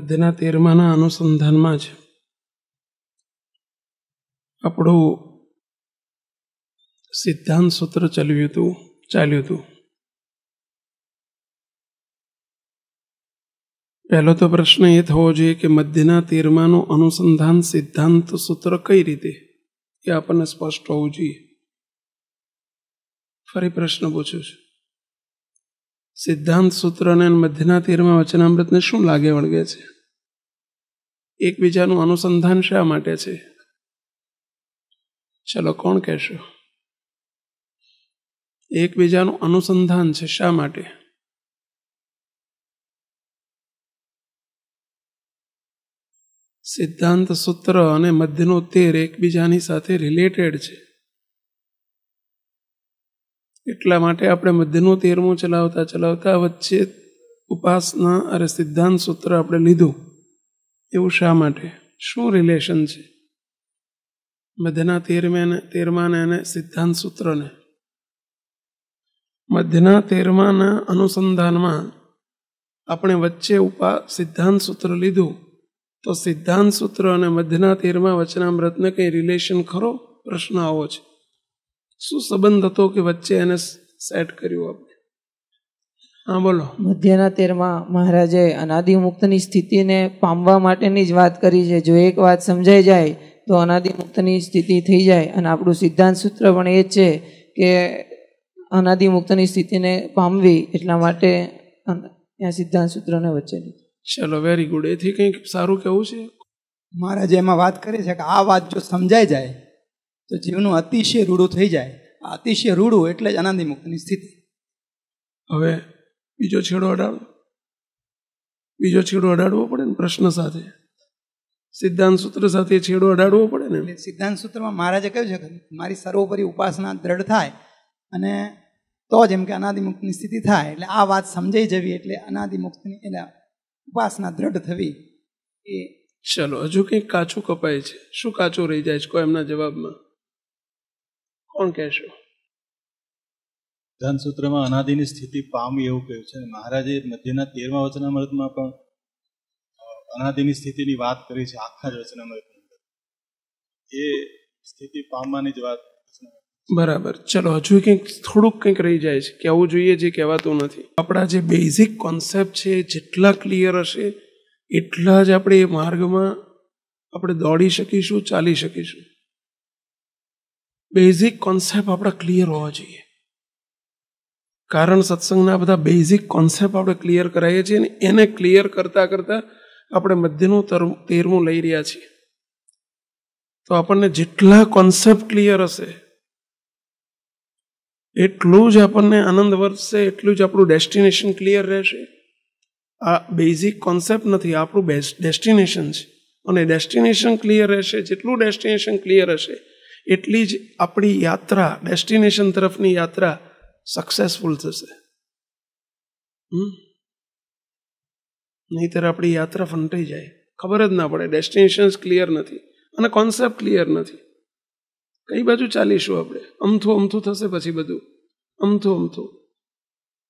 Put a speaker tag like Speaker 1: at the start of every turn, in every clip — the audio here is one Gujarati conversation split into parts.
Speaker 1: મધ્યના 13માના અનુસંધાનમાં જ આપણું સિદ્ધાંત સૂત્ર ચાલ્યું હતું. પહેલો તો પ્રશ્ન એ થવો જોઈએ કે મધ્યના 13માનું અનુસંધાન સિદ્ધાંત સૂત્ર કઈ રીતે, એ આપણને સ્પષ્ટ હોવું જોઈએ. ફરી પ્રશ્ન પૂછું છું, સિદ્ધાંત સૂત્ર અને મધ્યના 13મા વચનામૃતને શું લાગે વળગે છે? એકબીજાનું અનુસંધાન શા માટે છે? ચલો, કોણ કહેશો? એકબીજાનું અનુસંધાન છે શા માટે? સિદ્ધાંત સૂત્ર અને મધ્યનો 13 એકબીજાની સાથે રિલેટેડ છે. એટલા માટે આપણે મધ્યનું 13મું ચલાવતા વચ્ચે ઉપાસના અને સિદ્ધાંત સૂત્ર આપણે લીધું. એવું શા માટે? શું રિલેશન છે મધ્યના 13માને અને સિદ્ધાંત સૂત્રને? મધ્યના 13માના અનુસંધાનમાં આપણે વચ્ચે સિદ્ધાંત સૂત્ર લીધું, તો સિદ્ધાંત સૂત્ર અને મધ્યના 13મા વચનામૃતને કંઈ રિલેશન ખરો? પ્રશ્ન આવો છે. શું સંબંધ હતો કે વચ્ચે એને સેટ કર્યું આપણે? હા, બોલો.
Speaker 2: મધ્યના 13માં મહારાજે અનાદિમુક્તની સ્થિતિને પામવા માટેની જ વાત કરી છે. જો એક વાત સમજાઈ જાય તો અનાદિમુક્તની સ્થિતિ થઈ જાય. અને આપણું સિદ્ધાંત સૂત્ર પણ એ જ છે કે અનાદિમુક્તની સ્થિતિને પામવી, એટલા માટે ત્યાં સિદ્ધાંત સૂત્રને વચ્ચે લીધું.
Speaker 1: ચલો, વેરી ગુડ. એથી કંઈક સારું કેવું છે?
Speaker 3: મહારાજે એમાં વાત કરી છે કે આ વાત જો સમજાઈ જાય તો જીવનું અતિશય રૂડું થઈ જાય. આ અતિશય રૂડું એટલે જ અનાદિમુક્તની સ્થિતિ.
Speaker 1: હવે બીજો છેડો અડાડવો પડે ને પ્રશ્ન સાથે, સિદ્ધાંત સૂત્ર સાથે છેડો અડાડવો પડે ને.
Speaker 3: એટલે સિદ્ધાંત સૂત્રમાં મહારાજે કહ્યું છે કે મારી સર્વોપરી ઉપાસના દ્રઢ થાય અને તો જ એમ કે અનાદિમુક્તની સ્થિતિ થાય. એટલે આ વાત સમજાઈ જવી એટલે અનાદિમુક્તની એટલે ઉપાસના દ્રઢ થવી એ.
Speaker 1: ચલો, હજુ કંઈક કાચું કપાય છે. શું કાચું રહી જાય છે કોઈ એમના જવાબમાં? કોણ કહેશો?
Speaker 4: સિદ્ધાંત સૂત્રમાં અનાદિની સ્થિતિ પામવી એવું કહ્યું છે. મહારાજે મધ્યના 13મા વચનામૃતમાં પણ અનાદિની સ્થિતિની વાત કરી છે. આખા જ વચનામૃતની અંદર એ સ્થિતિ પામવાની જ વાત.
Speaker 1: બરાબર. ચલો, હજુ થોડુંક કંઈક રહી જાય છે, કહેવું જોઈએ જે કહેવાતું નથી. આપણા જે બેઝિક કોન્સેપ્ટ છે જેટલા ક્લિયર હશે એટલા જ આપણે એ માર્ગમાં આપણે દોડી શકીશું, ચાલી શકીશું. બેઝિક કોન્સેપ્ટ આપણા ક્લિયર હોવા જોઈએ. કારણ સત્સંગના બધા બેઝિક કોન્સેપ્ટ આપણે ક્લિયર કરાવીએ છીએ ને એને ક્લિયર કરતાં આપણે મધ્યનું 13મું લઈ રહ્યા છીએ. તો આપણને જેટલા કોન્સેપ્ટ ક્લિયર હશે એટલું જ આપણને આનંદ વર્તશે, એટલું જ આપણું ડેસ્ટિનેશન ક્લિયર રહેશે. આ બેઝિક કોન્સેપ્ટ નથી, આપણું ડેસ્ટિનેશન છે. અને ડેસ્ટિનેશન ક્લિયર રહેશે, જેટલું ડેસ્ટિનેશન ક્લિયર હશે એટલી જ આપણી યાત્રા, ડેસ્ટિનેશન તરફની યાત્રા સક્સેસફુલ થશે. નહીંતર આપણી યાત્રા ફંટાઈ જાય, ખબર જ ના પડે. ડેસ્ટિનેશન ક્લિયર નથી અને કોન્સેપ્ટ ક્લિયર નથી. કઈ બાજુ ચાલીશું આપણે? અમથું થશે પછી બધું. અમથું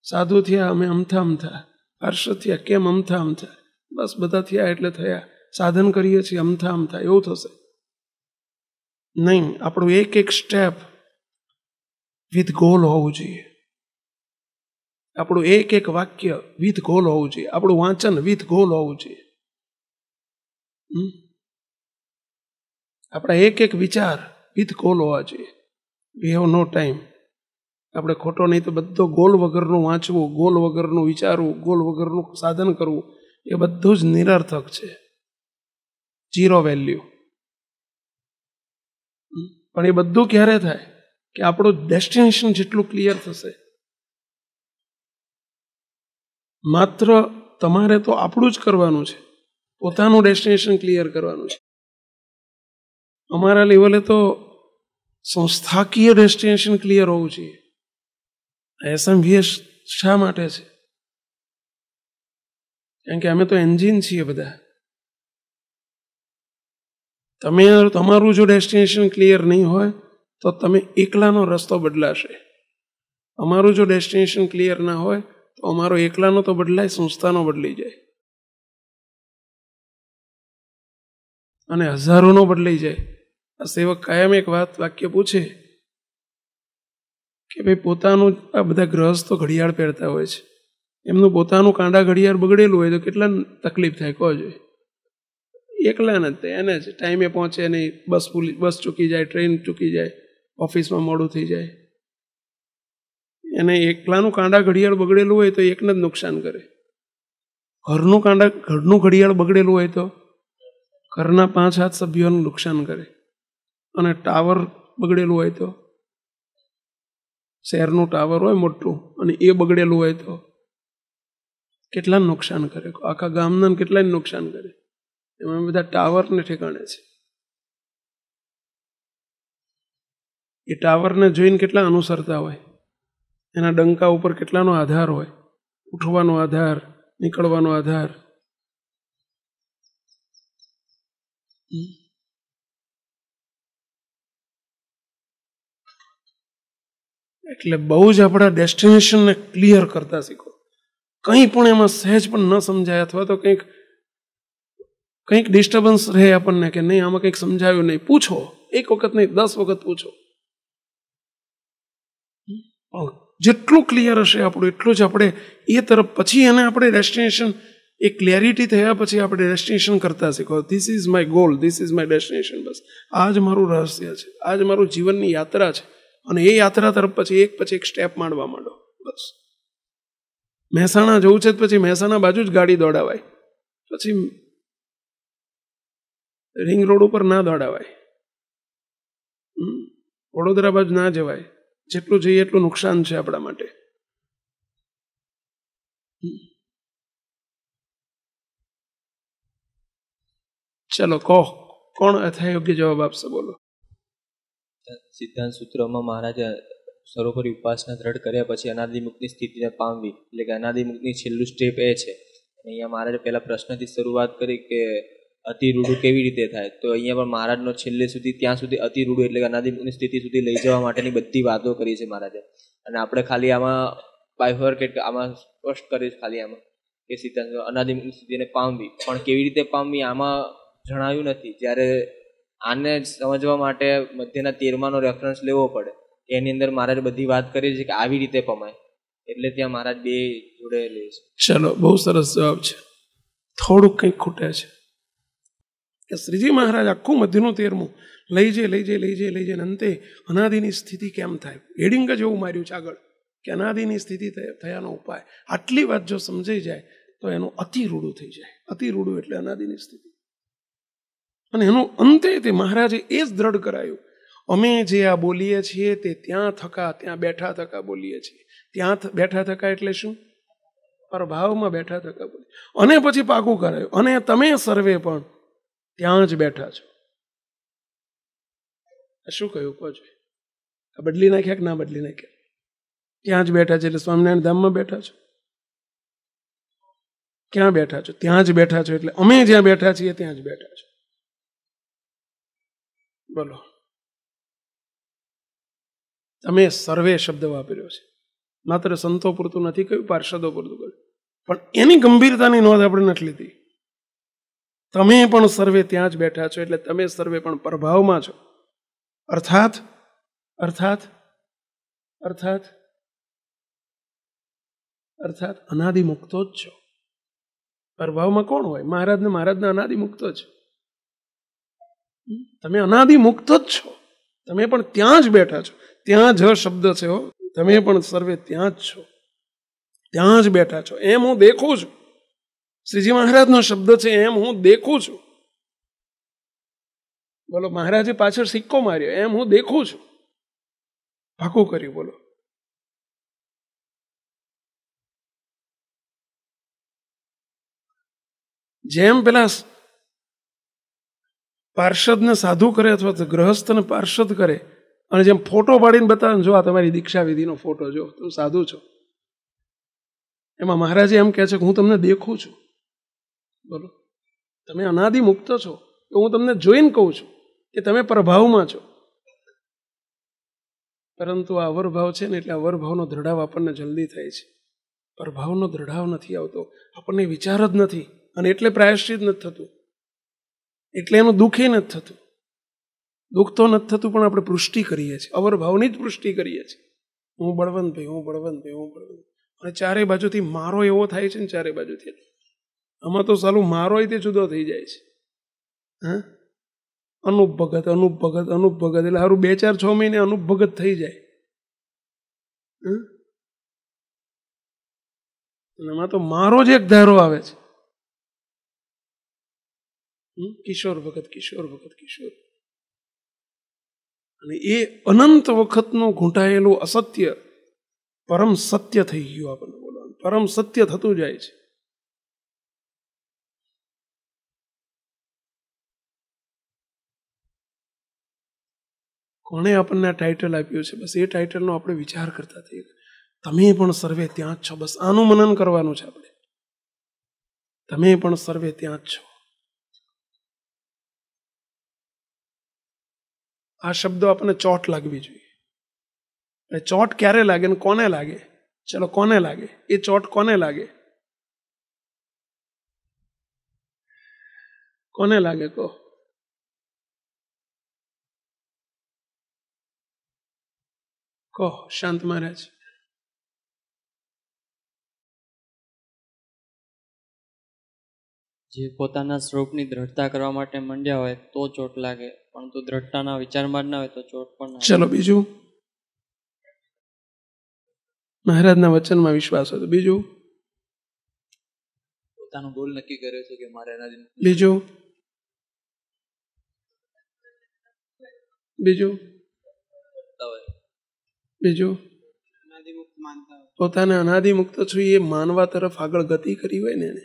Speaker 1: સાધુ થયા અમે અમથા, હર્ષ થયા કેમ અમથા, બસ બધા થયા એટલે થયા, સાધન કરીએ છીએ અમથા, એવું થશે નહીં. આપણું એક સ્ટેપ વિથ ગોલ હોવું જોઈએ. આપણું એક વાક્ય વિથ ગોલ હોવું જોઈએ. આપણું વાંચન વિથ ગોલ હોવું જોઈએ. આપણા એક વિચાર વિથ ગોલ હોવા જોઈએ. We have no time. આપણે ખોટો નહીં તો બધો ગોલ વગરનું વાંચવું, ગોલ વગરનું વિચારવું, ગોલ વગરનું સાધન કરવું એ બધું જ નિરર્થક છે, ઝીરો વેલ્યુ. પણ એ બધું ક્યારે થાય કે આપણું ડેસ્ટિનેશન જેટલું ક્લિયર થશે. માત્ર તમારે તો આપણું જ કરવાનું છે, પોતાનું ડેસ્ટિનેશન ક્લિયર કરવાનું છે. અમારા લેવલે તો સંસ્થાકીય ડેસ્ટિનેશન ક્લિયર હોવું જોઈએ. એસએમવીએસ શા માટે છે? કારણ કે અમે તો એન્જિન છીએ બધા. તમારું જો ડેસ્ટિનેશન ક્લિયર નહીં હોય તો તમે એકલાનો રસ્તો બદલાશે. અમારું જો ડેસ્ટિનેશન ક્લિયર ના હોય તો અમારો એકલાનો તો બદલાય, સંસ્થાનો બદલી જાય. અને હજારોનો બદલાઈ જાય. આ સેવક કાયમ એક વાક્ય પૂછે કે ભાઈ પોતાનું, આ બધા ગ્રહસ્થો ઘડિયાળ પહેરતા હોય છે, એમનું પોતાનું કાંડા ઘડિયાળ બગડેલું હોય તો કેટલા તકલીફ થાય કહો જોઈએ. એકલા નથી, એને જ ટાઈમે પહોંચે નહીં, બસ ચૂકી જાય, ટ્રેન ચૂકી જાય, ઓફિસમાં મોડું થઈ જાય. એને એકલાનું કાંડા ઘડિયાળ બગડેલું હોય તો એકને જ નુકસાન કરે. ઘરનું ઘડિયાળ બગડેલું હોય તો ઘરના 5-7 સભ્યોનું નુકસાન કરે. અને ટાવર બગડેલું હોય તો, શહેરનું ટાવર હોય મોટું અને એ બગડેલું હોય તો કેટલાને નુકસાન કરે, આખા ગામના કેટલાને નુકસાન કરે. એમાં બધા ટાવરને ઠેકાણે છે. એ ટાવરને જોઈને કેટલા અનુસરતા હોય, એના ડંકા ઉપર કેટલાનો આધાર હોય, ઉઠવાનો આધાર, નીકળવાનો આધાર. એટલે બહુ જ આપણા ડેસ્ટિનેશનને ક્લિયર કરતા શીખો. કંઈ પણ એમાં સહેજ પણ ન સમજાય અથવા તો કંઈક ડિસ્ટર્બન્સ રહે આપણને કે નહીં આમાં કંઈક સમજાયું નહીં, પૂછો. 1 વખત નહીં 10 વખત પૂછો. જેટલું ક્લિયર હશે આપણું એટલું જ આપણે એ તરફ, પછી એને આપણે ડેસ્ટિનેશન, એ ક્લેરિટી થયા પછી આપણે ડેસ્ટિનેશન કરતા શીખો. This is my goal, this is my destination. બસ આ જ મારું રહસ્ય છે, આ જ મારું જીવનની યાત્રા છે. અને એ યાત્રા તરફ પછી એક સ્ટેપ માંડવા માંડો. બસ મહેસાણા જવું છે પછી મહેસાણા બાજુ જ ગાડી દોડાવાય, પછી રિંગ રોડ ઉપર ના દોડાવાય, વડોદરા બાજુ ના જવાય. જેટલું જોઈએ એટલું નુકસાન છે આપણા માટે. ચલો કહો, કોણ યથાયોગ્ય જવાબ આપશે? બોલો.
Speaker 5: સિદ્ધાંત સૂત્રમાં મહારાજે સર્વોપરી ઉપાસના દ્રઢ કર્યા પછી અનાદિમુક્તની સ્થિતિને પામવી, એટલે કે અનાદિમુક્તની છેલ્લું સ્ટેપ એ છે. અહીંયા મહારાજે પહેલા પ્રશ્નથી શરૂઆત કરી કે અતિરૂઢું કેવી રીતે થાય, તો અહીંયા પણ મહારાજનો છેલ્લે સુધી ત્યાં સુધી અતિરૂઢું એટલે કે અનાદિમુક્તની સ્થિતિ સુધી લઈ જવા માટેની બધી વાતો કરી છે મહારાજે. અને આપણે ખાલી આમાં બાયફર્કેટ આમાં સ્પષ્ટ કરીશ ખાલી આમાં કે સિદ્ધાંત અનાદિમુક્તની સ્થિતિને પામવી, પણ કેવી રીતે પામવી આમાં જણાવ્યું નથી. જ્યારે આને સમજવા માટે મધ્યના 13માનો રેફરન્સ લેવો પડે. એની અંદર મહારાજ બધી વાત કરી છે કે આવી રીતે પમાય, એટલે ત્યાં મહારાજ બે જોડે લે છે.
Speaker 1: ચલો, બહુ સરસ જવાબ છે. થોડુંક કંઈક ખૂટે છે કે શ્રીજી મહારાજ આખું મધ્યનું 13મું લઈ જાય અંતે અનાદિની સ્થિતિ કેમ થાય, હેડિંગ જ એવું માર્યું છે આગળ કે અનાદિની સ્થિતિ થયાનો ઉપાય. આટલી વાત જો સમજાઈ જાય તો એનું અતિરૂઢું થઈ જાય. અતિરૂઢું એટલે અનાદિની સ્થિતિ. અને એનું અંતે તે મહારાજે એ જ દ્રઢ કરાયું, અમે જે આ બોલીએ છીએ તે ત્યાં બેઠા થકા બોલીએ છીએ. ત્યાં બેઠા થકા એટલે શું? પ્રભાવમાં બેઠા થકા બોલીએ. અને પછી પાકું કરાયું, અને તમે સર્વે પણ ત્યાં જ બેઠા છો. શું કહ્યું કહો? બદલી નાખ્યા કે ના બદલી નાખ્યા? ત્યાં જ બેઠા છે એટલે સ્વામિનારાયણ ધામમાં બેઠા છો. ક્યાં બેઠા છો? ત્યાં જ બેઠા છો એટલે અમે જ્યાં બેઠા છીએ ત્યાં જ બેઠા છો. બોલો. તમે સર્વે શબ્દ વાપર્યો છે, માત્ર સંતો પૂરતું નથી કહ્યું, પાર્ષદો પૂરતું કહ્યું, પણ એની ગંભીરતાની નોંધ આપણે નથી લીધી. તમે પણ સર્વે ત્યાં જ બેઠા છો એટલે તમે સર્વે પણ પ્રભાવમાં છો. અર્થાત અર્થાત અર્થાત અર્થાત અનાદિમુક્તો જ છો. પ્રભાવમાં કોણ હોય? મહારાજના અનાદિમુક્તો જ. તમે અનાદિમુક્ત જ છો, તમે પણ ત્યાં જ બેઠા છો. ત્યાં જ શબ્દ છે, તમે પણ સર્વે ત્યાં જ છો, ત્યાં જ બેઠા છો. એમ હું દેખું છું. શ્રીજી મહારાજનો શબ્દ છે, એમ હું દેખું છું. બોલો, મહારાજે પાછળ સિક્કો માર્યો, એમ હું દેખું છું. પાકું કર્યું. બોલો. જેમ પેલા પાર્ષદને સાધુ કરે અથવા તો ગ્રહસ્થને પાર્ષદ કરે, અને જેમ ફોટો પાડીને બતાવે, જો આ તમારી દીક્ષા વિધિનો ફોટો, જો તું સાધુ છો. એમાં મહારાજે એમ કહે છે કે હું તમને દેખું છું. બોલો, તમે અનાદિ મુક્ત છો તો હું તમને જોઈને કહું છું કે તમે પ્રભાવમાં છો. પરંતુ આ અવરભાવ છે ને, એટલે અવરભાવનો દ્રઢાવ આપણને જલ્દી થાય છે. પ્રભાવનો દ્રઢાવ નથી આવતો, આપણને વિચાર જ નથી, અને એટલે પ્રાયશ્ચિત નથી થતું. એટલે એનું દુઃખે નથી થતું. દુઃખ તો નથી થતું, પણ આપણે પુષ્ટિ કરીએ છીએ, અવરભાવની જ પુષ્ટિ કરીએ છીએ. હું બળવંતભાઈ, હું બળવંતભાઈ, હું બળવંત. અને ચારે બાજુથી મારો એવો થાય છે ને, ચારે બાજુથી. આમાં તો સાલું મારો તે જુદો થઈ જાય છે. હા, અનુપ ભગત, અનુપ ભગત, અનુપ ભગત, એટલે સારું 2-4-6 મહિને અનુપ ભગત થઈ જાય. એમાં તો મારો જ એક ધારો આવે છે. કિશોર ભગત, કિશોર ભગત, કિશોર. અને એ અનંત વખતનું ઘૂંટાયેલું અસત્ય પરમ સત્ય થઈ ગયું. આપણને બોલવાનું પરમ સત્ય થતું જાય છે. કોણે આપણને આ ટાઇટલ આપ્યું છે? બસ એ ટાઇટલનો આપણે વિચાર કરતા થઈએ. તમે પણ સર્વે ત્યાં જ છો. બસ આનું મનન કરવાનું છે આપણે. તમે પણ સર્વે ત્યાં જ છો. આ શબ્દો આપણને ચોટ લાગવી જોઈએ. ચોટ ક્યારે લાગે ને કોને લાગે? ચલો, કોને લાગે? એ ચોટ કોને લાગે? કોને લાગે કહો? કહો શાંત મહારાજ.
Speaker 6: જે પોતાના સ્વરૂપની દ્રઢતા કરવા માટે મંડ્યા હોય તો ચોટ લાગે, પરંતુ દ્રઢતાના વિચારમાં જ ના હોય તો ચોટ પણ ના.
Speaker 1: ચલો બીજું. મહારાજના વચનમાં વિશ્વાસ હતો. બીજું?
Speaker 6: પોતાનો ગોલ નક્કી કર્યો છે કે મારે એના.
Speaker 1: બીજું? બીજું? બીજું? પોતાને અનાદિમુક્ત છું એ માનવા તરફ આગળ ગતિ કરી હોય ને એને,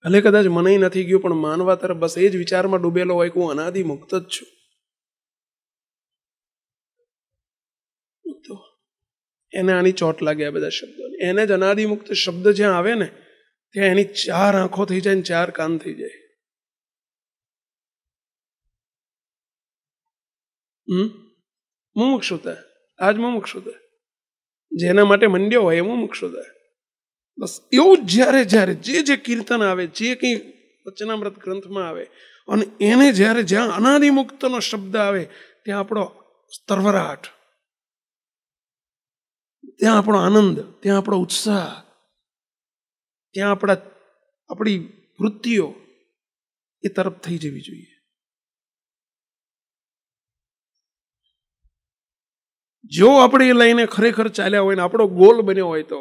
Speaker 1: ભલે કદાચ મને નથી ગયું પણ માનવા તરફ બસ એ જ વિચારમાં ડૂબેલો હોય કે હું અનાદિમુક્ત જ છું. તો એને આની ચોટ લાગે આ બધા શબ્દો. એને જ અનાદિમુક્ત શબ્દ જ્યાં આવે ને ત્યાં એની 4 આંખો થઈ જાય ને 4 કાન થઈ જાય. મુમુક્ષુતા, આજ મુમુક્ષુતા. જેના માટે મંડ્યો હોય એ મુમુક્ષુતા. બસ એવું જ જ્યારે જ્યારે જે કીર્તન આવે, જે કંઈ વચનામૃત ગ્રંથમાં આવે, અને એને જ્યારે જ્યાં અનાદિમુક્તનો શબ્દ આવે ત્યાં આપણો તરવરાટ, ત્યાં આપણો આનંદ, ત્યાં આપણો ઉત્સાહ, ત્યાં આપણી વૃત્તિઓ એ તરફ થઈ જવી જોઈએ. જો આપણે એ લઈને ખરેખર ચાલ્યા હોય ને આપણો ગોલ બન્યો હોય તો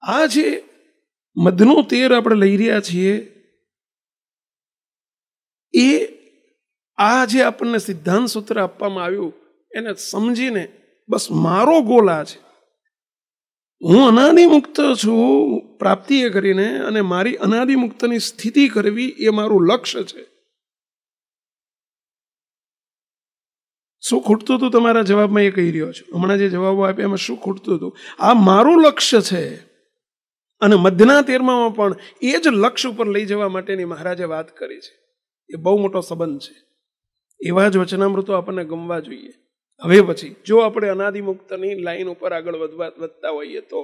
Speaker 1: આ જે મધનો તેર આપણે લઈ રહ્યા છીએ એ આ જે આપણને સિદ્ધાંત સૂત્ર આપવામાં આવ્યું એને સમજીને બસ મારો ગોલ આ છે. હું અનાદિમુક્ત છું પ્રાપ્તિએ કરીને, અને મારી અનાદિમુક્તની સ્થિતિ કરવી એ મારું લક્ષ્ય છે. શું ખૂટતું હતું તમારા જવાબમાં એ કહી રહ્યો છું? હમણાં જે જવાબો આપ્યા એમાં શું ખૂટતું હતું? આ મારું લક્ષ્ય છે. અને મધ્યના તેરમામાં પણ એ જ લક્ષ્ય ઉપર લઈ જવા માટેની મહારાજે વાત કરી છે. એ બહુ મોટો સંબંધ છે. એવા જ વચનામૃતો આપણને ગમવા જોઈએ. હવે પછી જો આપણે અનાદિમુક્તની લાઈન ઉપર આગળ વધતા હોઈએ તો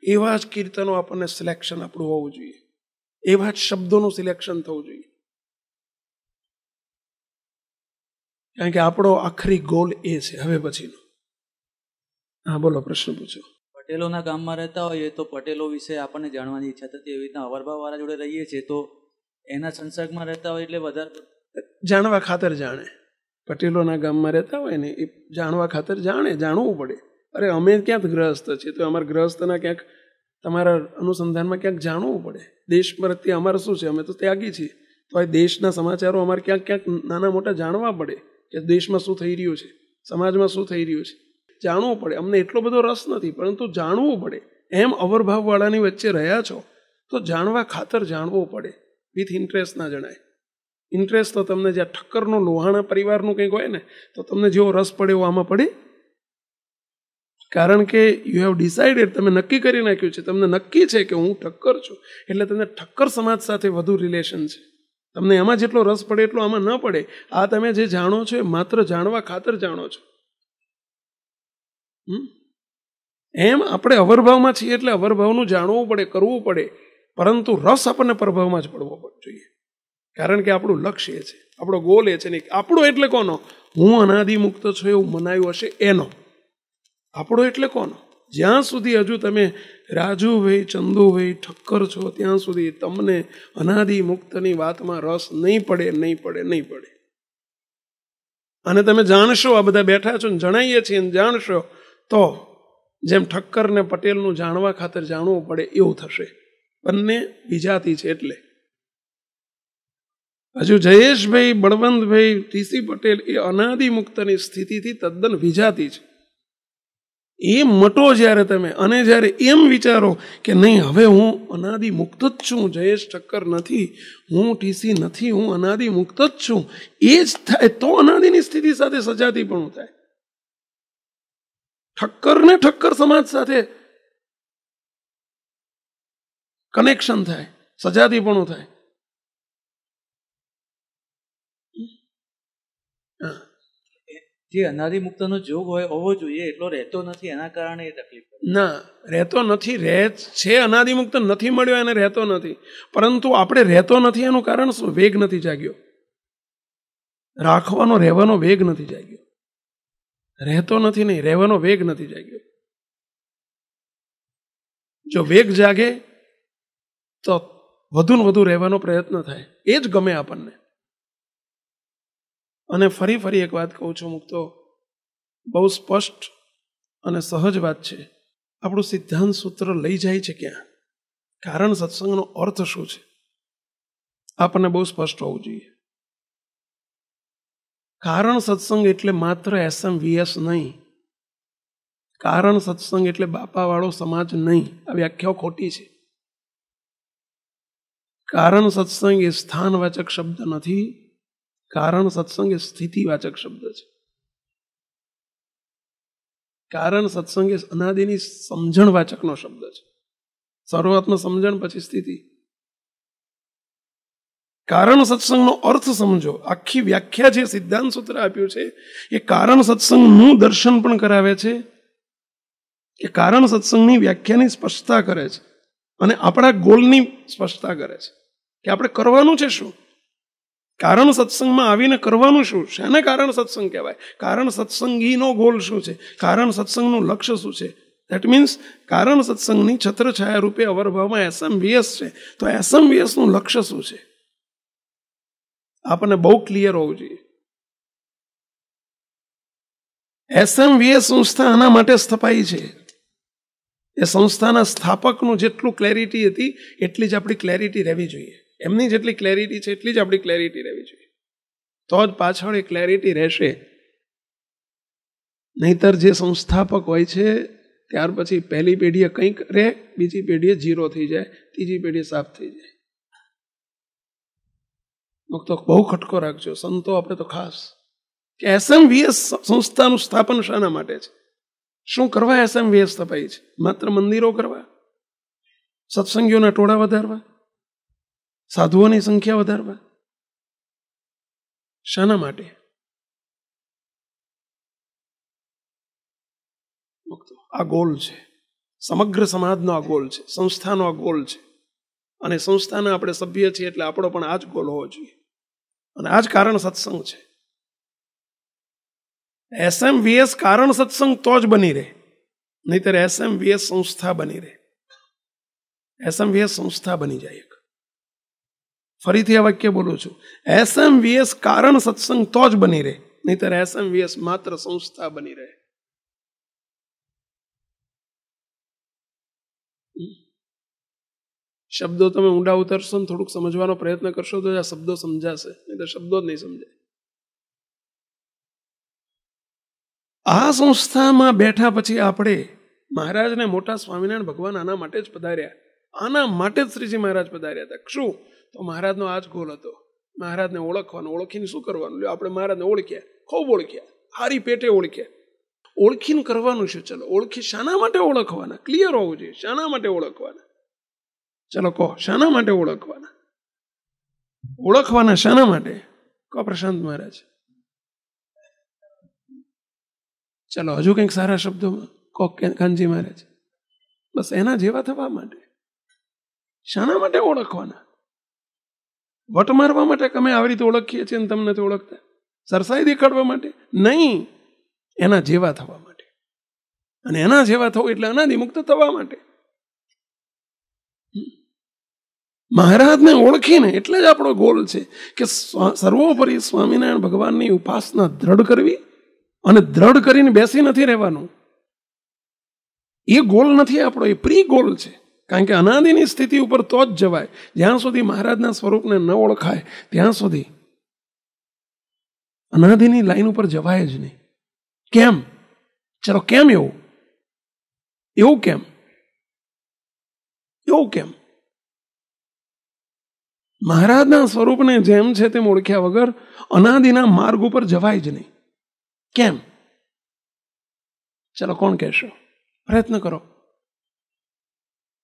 Speaker 1: એવા જ કીર્તનો આપણને સિલેક્શન આપણું હોવું જોઈએ. એવા જ શબ્દોનું સિલેક્શન થવું જોઈએ. કારણ કે આપણો આખરી ગોલ એ છે હવે પછીનો. હા બોલો, પ્રશ્ન પૂછો.
Speaker 6: પટેલોના ગામમાં રહેતા હોઈએ તો પટેલો વિશે આપણને જાણવાની ઈચ્છા થતી. એવી રીતના અવરભાવવાળા જોડે રહીએ છીએ તો એના સંસર્ગમાં રહેતા હોય એટલે વધારે
Speaker 1: જાણવા ખાતર જાણે. પટેલોના ગામમાં રહેતા હોય ને એ જાણવા ખાતર જાણવું પડે. અરે અમે ક્યાંક ગ્રહસ્થ છીએ તો અમારા ગ્રહસ્થના ક્યાંક તમારા અનુસંધાનમાં ક્યાંક જાણવું પડે. દેશ પ્રત્યે અમારે શું છે? અમે તો ત્યાગી છીએ, તો આ દેશના સમાચારો અમારે ક્યાંક ક્યાંક નાના મોટા જાણવા પડે કે દેશમાં શું થઈ રહ્યું છે, સમાજમાં શું થઈ રહ્યું છે, જાણવું પડે. અમને એટલો બધો રસ નથી પરંતુ જાણવું પડે. એમ અવરભાવવાળાની વચ્ચે રહ્યા છો તો જાણવા ખાતર જાણવું પડે. વિથ ઇન્ટરેસ્ટ ના જણાય. ઇન્ટરેસ્ટ તો તમને જ્યાં ઠક્કરનું લોહાણા પરિવારનું કંઈક હોય ને તો તમને જેવો રસ પડે એવો આમાં પડે. કારણ કે યુ હેવ ડિસાઇડેડ, તમે નક્કી કરી નાખ્યું છે, તમને નક્કી છે કે હું ઠક્કર છું, એટલે તમને ઠક્કર સમાજ સાથે વધુ રિલેશન છે. તમને એમાં જેટલો રસ પડે એટલો આમાં ન પડે. આ તમે જે જાણો છો એ માત્ર જાણવા ખાતર જાણો છો. એમ આપણે અવરભાવમાં છીએ એટલે અવરભાવનું જાણવું પડે, કરવું પડે. પરંતુ રસ આપણને પ્રભાવમાં જ પડવો જોઈએ, કારણ કે આપણું લક્ષ્ય એ છે, આપણો ગોલ એ છે. નહીં આપણો એટલે કોનો? હું અનાદિમુક્ત છું એવું મનાયું હશે એનો. આપણો એટલે કોનો? જ્યાં સુધી હજુ તમે રાજુભાઈ, ચંદુભાઈ, ઠક્કર છો ત્યાં સુધી તમને અનાદિમુક્તની વાતમાં રસ નહીં પડે, નહીં પડે, નહીં પડે. અને તમે જાણશો, આ બધા બેઠા છો ને જણાવીએ છીએ જાણશો, તો જેમ ઠક્કર ને પટેલનું જાણવા ખાતર જાણવું પડે એવું થશે. બંને વિજાતી છે. એટલે હજુ જયેશભાઈ, બળવંતભાઈ, ટીસી પટેલ એ અનાદિમુક્તની સ્થિતિથી તદ્દન વિજાતી છે. એ મટો જ્યારે તમે, અને જ્યારે એમ વિચારો કે નહીં હવે હું અનાદિમુક્ત જ છું, જયેશ ઠક્કર નથી, હું ટીસી નથી, હું અનાદિમુક્ત જ છું, એ જ થાય તો અનાદિની સ્થિતિ સાથે સજાતીપણું થાય. ઠક્કર ને ઠક્કર સમાજ સાથે કનેક્શન થાય, સજાતીપણું થાય.
Speaker 6: જે અનાદિમુક્તનો જોગ હોય હોવો જોઈએ એટલો રહેતો નથી, એના કારણે એ તકલીફ
Speaker 1: ના રહેતો નથી. રહે છે, અનાદિમુક્ત નથી મળ્યો એને રહેતો નથી, પરંતુ આપણે રહેતો નથી એનું કારણ શું? વેગ નથી જાગ્યો, રાખવાનો રહેવાનો વેગ નથી જાગ્યો. રહેતો નથી નહીં, રહેવાનો વેગ નથી જાગ્યો. જો વેગ જાગે તો વધુ ને વધુ રહેવાનો પ્રયત્ન થાય, એ જ ગમે આપણને. અને ફરી ફરી એક વાત કહું છું, મુક્તો, બહુ સ્પષ્ટ અને સહજ વાત છે. આપણું સિદ્ધાંત સૂત્ર લઈ જાય છે ક્યાં? કારણ સત્સંગનો અર્થ શું છે આપણને બહુ સ્પષ્ટ હોવું જોઈએ. કારણ સત્સંગ એટલે માત્ર SMVS નહીં, કારણ સત્સંગ એટલે બાપાવાળો સમાજ નહીં. આ વ્યાખ્યાઓ ખોટી છે. કારણ સત્સંગ એ સ્થાનવાચક શબ્દ નથી, કારણ સત્સંગ એ સ્થિતિવાચક શબ્દ છે. કારણ સત્સંગ એ અનાદિની સમજણવાચકનો શબ્દ છે. શરૂઆતમાં સમજણ, પછી સ્થિતિ. કારણ સત્સંગનો અર્થ સમજો. આખી વ્યાખ્યા જે સિદ્ધાંત સૂત્ર આપ્યું છે એ કારણ સત્સંગનું દર્શન પણ કરાવે છે, એ કારણ સત્સંગની વ્યાખ્યાની સ્પષ્ટતા કરે છે, અને આપણા ગોલની સ્પષ્ટતા કરે છે કે આપણે કરવાનું છે શું. કારણ સત્સંગમાં આવીને કરવાનું શું? શેને કારણ સત્સંગ કહેવાય? કારણ સત્સંગીનો ગોલ શું છે? કારણ સત્સંગનું લક્ષ્ય શું છે? દેટ મીન્સ કારણ સત્સંગની છત્રછાયા રૂપે અવરભાવમાં SMVS છે, તો SMVSનું લક્ષ્ય શું છે આપણને બહુ ક્લિયર હોવું જોઈએ. SMVS સંસ્થા આના માટે સ્થપાઈ છે. એ સંસ્થાના સ્થાપકનું જેટલું ક્લેરિટી હતી એટલી જ આપણી ક્લેરિટી રહેવી જોઈએ. એમની જેટલી ક્લેરિટી છે એટલી જ આપણી ક્લેરિટી રહેવી જોઈએ, તો જ પાછળ એ ક્લેરિટી રહેશે. નહીતર જે સંસ્થાપક હોય છે ત્યાર પછી પહેલી પેઢીએ કંઈક રહે, બીજી પેઢીએ 0 થઈ જાય, ત્રીજી પેઢીએ સાફ થઈ જાય. તો બહુ ખટકો રાખજો સંતો, આપણે તો ખાસ, કે SMVS સંસ્થાનું સ્થાપન શાના માટે છે? શું કરવા SMVS સ્થપાઈ છે? માત્ર મંદિરો કરવા, સત્સંગીઓના ટોળા વધારવા, સાધુઓની સંખ્યા વધારવા? શાના માટે? આ ગોલ છે, સમગ્ર સમાજનો આ ગોલ છે, સંસ્થાનો આ ગોલ છે. અને સંસ્થાના આપણે સભ્ય છીએ એટલે આપણો પણ આ જ ગોલ હોવો જોઈએ, અને આ જ કારણ સત્સંગ છે. SMVS કારણ સત્સંગ તો જ બની રહે, નહીતર SMVS સંસ્થા બની રહે. SMVS સંસ્થા બની જાય. ફરીથી આ વાક્ય બોલું છું, SMVS કારણ સત્સંગ તો જ બની રહે, નહીતર SMVS માત્ર સંસ્થા બની રહે. શબ્દો તમે ઊંડા ઉતરશો ને થોડુંક સમજવાનો પ્રયત્ન કરશો તો આ શબ્દો સમજાશે, નહીં તો શબ્દો જ નહીં સમજાય. આ સંસ્થામાં બેઠા પછી આપણે મહારાજને મોટા સ્વામિનારાયણ ભગવાન આના માટે જ પધાર્યા, આના માટે જ શ્રીજી મહારાજ પધાર્યા હતા. શું? તો મહારાજનો આ જ ગોલ હતો, મહારાજને ઓળખવાનો. ઓળખીને શું કરવાનું? આપણે મહારાજને ઓળખ્યા, ખૂબ ઓળખ્યા, હારી પેટે ઓળખ્યા. ઓળખીને કરવાનું શું? ચલો ઓળખી, શાના માટે ઓળખવાના? ક્લિયર હોવું જોઈએ. શાના માટે ઓળખવાના? ચલો કહો, શાના માટે ઓળખવાના? ઓળખવાના શાના માટે? કહો પ્રશાંત મહારાજ. ચલો હજુ કંઈક સારા શબ્દોમાં કહો કાનજી મહારાજ. બસ એના જેવા થવા માટે. શાના માટે ઓળખવાના? વટ મારવા માટે અમે આવી રીતે ઓળખીએ છીએ ને તમને નથી ઓળખતા? સરસાઈ દેખાડવા માટે નહીં, એના જેવા થવા માટે. અને એના જેવા થવું એટલે અનાદિમુક્ત થવા માટે. મહારાજને ઓળખીને એટલે જ આપણો ગોલ છે કે સર્વોપરી સ્વામિનારાયણ ભગવાનની ઉપાસના દ્રઢ કરવી, અને દ્રઢ કરીને બેસી નથી રહેવાનું. એ ગોલ નથી આપણો, એ પ્રી ગોલ છે. કારણ કે અનાદિની સ્થિતિ ઉપર તો જ જવાય. જ્યાં સુધી મહારાજના સ્વરૂપને ન ઓળખાય ત્યાં સુધી અનાદિની લાઈન ઉપર જવાય જ નહીં. કેમ? ચલો કેમ એવું? એવું કેમ? એવું કેમ? મહારાજના સ્વરૂપને જેમ છે તેમ ઓળખ્યા વગર અનાદિના માર્ગ ઉપર જવાય જ નહીં. કેમ? ચલો કોણ કહેશો? પ્રયત્ન કરો.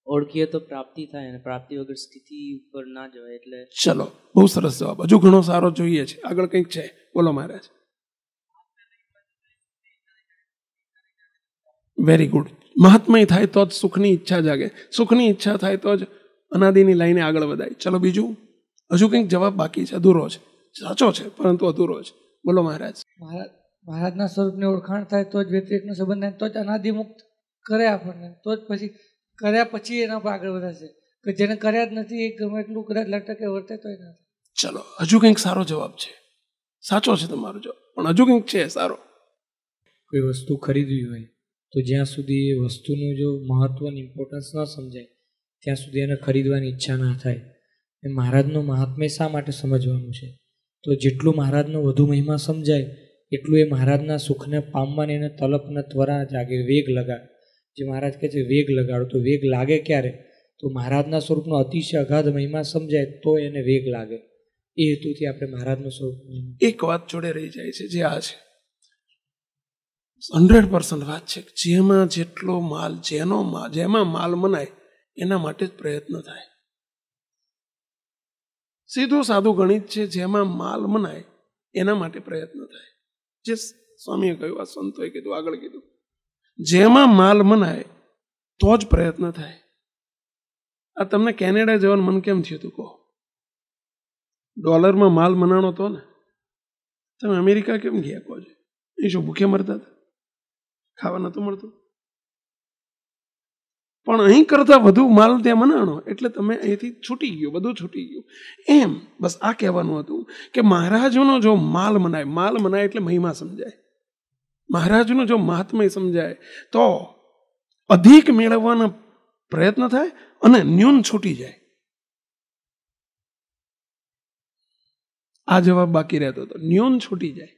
Speaker 7: ઓળખીએ તો પ્રાપ્તિ થાય, અને પ્રાપ્તિ વગર સ્થિતિ ઉપર ના જવાય. એટલે
Speaker 1: ચલો, બહુ સરસ જવાબ. હજુ ઘણો સારો જોઈએ છે. આગળ કંઈક છે, બોલો મહારાજ. Very good. મહાત્મય થાય તો જ સુખની ઈચ્છા જાગે. સુખની ઈચ્છા થાય તો જ અનાદિની લાઈને આગળ વધાય. ચલો બીજું. હજુ કંઈક જવાબ બાકી છે, અધૂરો છે. સાચો છે પરંતુ અધૂરો છે. બોલો મહારાજ.
Speaker 8: મહારાજના સ્વરૂપની ઓળખાણ થાય તો જ વ્યતિરેકનો સંબંધ થાય, તો જ અનાદિમુક્ત કરે આપણને. તો જ પછી કર્યા પછી એના પર આગળ વધારશે. કે જેને કર્યા જ નથી એ ગમે એટલું કદાચ લટકે વર્તે તો એ નથી.
Speaker 1: ચલો હજુ કંઈક સારો જવાબ છે. સાચો છે તમારો જવાબ, પણ હજુ કંઈક છે સારો.
Speaker 9: કોઈ વસ્તુ ખરીદવી હોય તો જ્યાં સુધી એ વસ્તુનું જો મહત્વની ઇમ્પોર્ટન્સ ન સમજાય ત્યાં સુધી એને ખરીદવાની ઈચ્છા ના થાય. એ મહારાજનું મહાત્મ્ય શા માટે સમજવાનું છે? તો જેટલું મહારાજનો વધુ મહિમા સમજાય એટલું એ મહારાજના સુખને પામવાની એને તલપને ત્વરા જાગે, વેગ લગાડે. જે મહારાજ કહે છે વેગ લગાડો, તો વેગ લાગે ક્યારે? તો મહારાજના સ્વરૂપનો અતિશય અગાધ મહિમા સમજાય તો એને વેગ લાગે. એ હેતુથી આપણે મહારાજનું સ્વરૂપ.
Speaker 1: એક વાત જોડે રહી જાય છે, જે આ છે 100% વાત છે. જેમાં જેટલો માલ, જેમાં માલ મનાય એના માટે જ પ્રયત્ન થાય. સીધું સાદું ગણિત છે. જેમાં માલ મનાય એના માટે પ્રયત્ન થાય. જે સ્વામીએ કહ્યું, આ સંતોએ કીધું, આગળ કીધું, જેમાં માલ મનાય તો જ પ્રયત્ન થાય. આ તમને કેનેડા જવાનું મન કેમ થયું હતું કહો? ડોલરમાં માલ મનાણો તો ને. તમે અમેરિકા કેમ ગયા કહો છો? એ શું ભૂખે મરતા હતા? ખાવા નતું મળતું? પણ અહીં કરતા વધુ માલ ત્યાં મનાણો એટલે તમે અહીંથી છૂટી ગયો, બધું છૂટી ગયું. એમ બસ આ કહેવાનું હતું કે મહારાજનો જો માલ મનાય એટલે મહિમા સમજાય. મહારાજનો જો મહાત્મ્ય સમજાય તો અધિક મેળવવાનો પ્રયત્ન થાય અને ન્યૂન છૂટી જાય. આ જવાબ બાકી રહેતો હતો. ન્યૂન છૂટી જાય.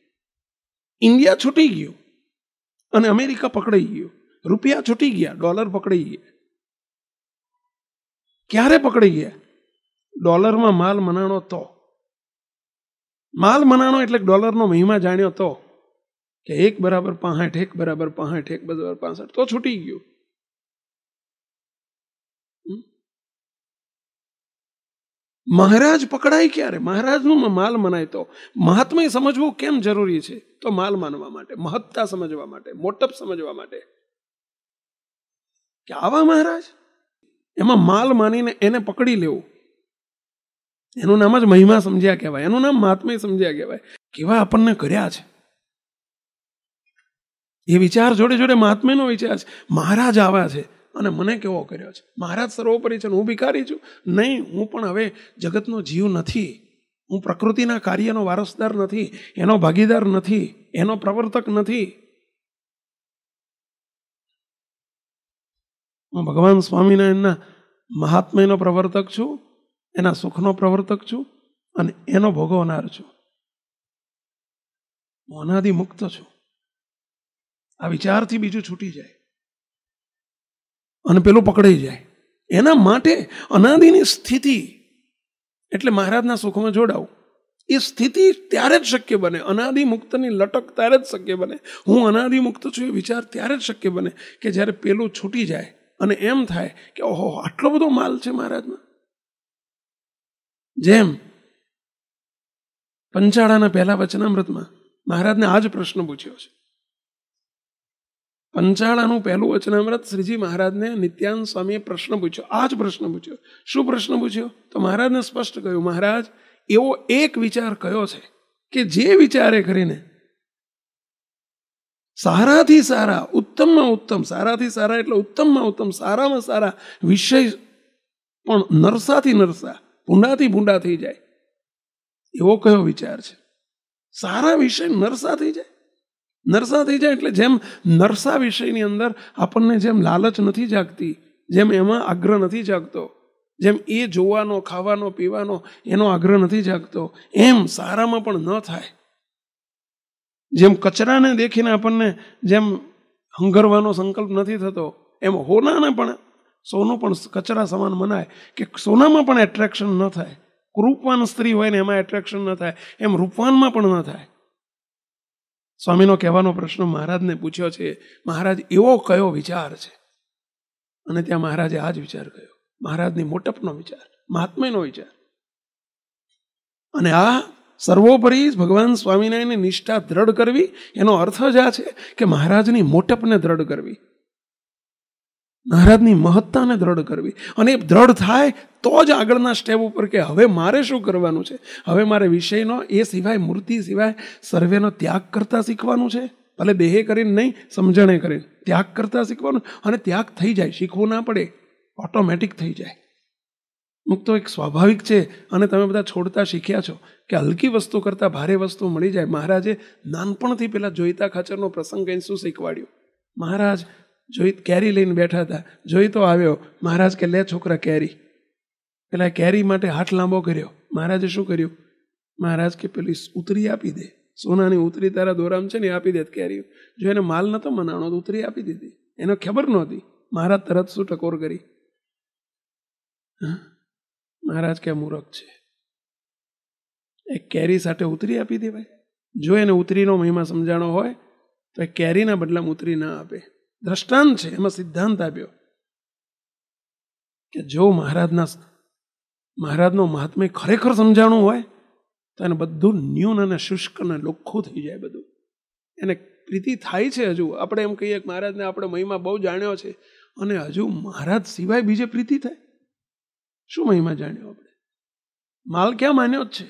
Speaker 1: ઇન્ડિયા છૂટી ગયું અને અમેરિકા પકડાઈ ગયું. રૂપિયા છૂટી ગયા, ડોલર પકડાઈ ગયા. ક્યારે પકડાઈ ગયા? ડોલરમાં માલ મનાણો તો. માલ મનાણો એટલે ડોલરનો મહિમા જાણ્યો તો કે 1 બરાબર 65, 1 બરાબર 65, 1 બરાબર 65, તો છૂટી ગયું. મહારાજ પકડાય ક્યારે? મહારાજનું માલ મનાય તો. મહાત્મય સમજવું કેમ જરૂરી છે? તો માલ માનવા માટે, મહત્તા સમજવા માટે, મોટપ સમજવા માટે. કે આવા મહારાજ, એમાં માલ માનીને એને પકડી લેવું, એનું નામ જ મહિમા સમજ્યા કહેવાય, એનું નામ મહાત્મય સમજ્યા કહેવાય. કેવા આપણને કર્યા છે એ વિચાર જોડે જોડે મહાત્મ્યનો વિચાર છે. મહારાજ આવા છે અને મને કેવો કર્યો છે. મહારાજ સર્વોપરી છે, હું ભિખારી છું નહીં. હું પણ હવે જગતનો જીવ નથી. હું પ્રકૃતિના કાર્યનો વારસદાર નથી, એનો ભાગીદાર નથી, એનો પ્રવર્તક નથી. હું ભગવાન સ્વામિનારાયણના મહાત્મ્યનો પ્રવર્તક છું, એના સુખનો પ્રવર્તક છું અને એનો ભોગવનાર છું. હું અનાદિ મુક્ત છું. આ વિચારથી બીજું છૂટી જાય અને પેલું પકડાઈ જાય. એના માટે અનાદિની સ્થિતિ એટલે મહારાજના સુખમાં જોડાવું. એ સ્થિતિ ત્યારે જ શક્ય બને. અનાદિ મુક્તની લટક ત્યારે જ શક્ય બને. હું અનાદિ મુક્ત છું એ વિચાર ત્યારે જ શક્ય બને કે જ્યારે પેલું છૂટી જાય અને એમ થાય કે ઓહો, આટલો બધો માલ છે મહારાજમાં. જેમ પંચાળાના પહેલા વચનામૃતમાં મહારાજને આ જ પ્રશ્ન પૂછ્યો છે. પંચાળાનું પહેલું વચનામૃત શ્રીજી મહારાજને નિત્યાનંદ સ્વામીએ પ્રશ્ન પૂછ્યો. આ જ પ્રશ્ન પૂછ્યો. શું પ્રશ્ન પૂછ્યો? તો મહારાજને સ્પષ્ટ કહ્યું, મહારાજ એવો એક વિચાર કયો છે કે જે વિચારે કરીને સારાથી સારા, ઉત્તમમાં ઉત્તમ, સારાથી સારા એટલે ઉત્તમમાં ઉત્તમ, સારામાં સારા વિષય પણ નરસાથી નરસા, ભૂંડાથી ભૂંડા થઈ જાય, એવો કયો વિચાર છે? સારા વિષય નરસા થઈ જાય. નરસા થઈ જાય એટલે જેમ નરસા વિષયની અંદર આપણને જેમ લાલચ નથી જાગતી, જેમ એમાં આગ્રહ નથી જાગતો, જેમ એ જોવાનો, ખાવાનો, પીવાનો એનો આગ્રહ નથી જાગતો, એમ સારામાં પણ ન થાય. જેમ કચરાને દેખીને આપણને જેમ હંગરવાનો સંકલ્પ નથી થતો, એમ હોનાને પણ, સોનું પણ કચરા સમાન મનાય કે સોનામાં પણ એટ્રેક્શન ન થાય. રૂપવાન સ્ત્રી હોય ને એમાં એટ્રેક્શન ન થાય, એમ રૂપવાનમાં પણ ન થાય. સ્વામીનો કહેવાનો પ્રશ્ન મહારાજને પૂછ્યો છે, મહારાજ એવો કયો વિચાર છે? અને ત્યાં મહારાજે આ જ વિચાર કહ્યો, મહારાજની મોટપનો વિચાર, મહાત્મ્યનો વિચાર. અને આ સર્વોપરી ભગવાન સ્વામિનારાયણની નિષ્ઠા દ્રઢ કરવી, એનો અર્થ જ આ છે કે મહારાજની મોટપને દ્રઢ કરવી, મહારાજની મહત્તાને દ્રઢ કરવી. અને એ દ્રઢ થાય તો જ આગળના સ્ટેપ ઉપર કે હવે મારે શું કરવાનું છે, હવે મારે વિષયનો એ સિવાય, મૂર્તિ સિવાય સર્વેનો ત્યાગ કરતા શીખવાનું છે. ભલે દેહે કરીને નહીં, સમજણે કરીને ત્યાગ કરતા શીખવાનું. અને ત્યાગ થઈ જાય, શીખવું ના પડે, ઓટોમેટિક થઈ જાય. મુક્તો એક સ્વાભાવિક છે. અને તમે બધા છોડતા શીખ્યા છો કે હલકી વસ્તુ કરતાં ભારે વસ્તુ મળી જાય. મહારાજે નાનપણથી પેલા જોઈતા ખાચરનો પ્રસંગ કહીને શું શીખવાડ્યું? મહારાજ જોઈ કેરી લઈને બેઠા હતા, જોઈ તો આવ્યો, મહારાજ કે લે છોકરા કેરી. પેલા કેરી માટે હાથ લાંબો કર્યો. મહારાજે શું કર્યું? મહારાજ કે પેલી ઉતરી આપી દે, સોનાની ઉતરી તારા દોરામ છે ને આપી દે કેરી. જો એને માલ નતો મનાણો તો ઉતરી આપી દીધી, એને ખબર નહોતી. મહારાજ તરત શું ટકોર કરી? મહારાજ કે મૂરખ છે, એક કેરી સાથે ઉતરી આપી દેવાય? જો એને ઉતરીનો મહિમા સમજાણો હોય તો એ કેરીના બદલામાં ઉતરી ના આપે. દ્રષ્ટાંત છે, એમાં સિદ્ધાંત આપ્યો કે જો મહારાજનો મહાત્મ્ય ખરેખર સમજાણું હોય તો એને બધું ન્યૂન અને શુષ્ક અને લોખું થઈ જાય. બધું એને પ્રીતિ થાય છે. હજુ આપણે એમ કહીએ કે મહારાજને આપણે મહિમા બહુ જાણ્યો છે, અને હજુ મહારાજ સિવાય બીજે પ્રીતિ થાય? શું મહિમા જાણ્યો આપણે? માલ ક્યાં માન્યો જ છે?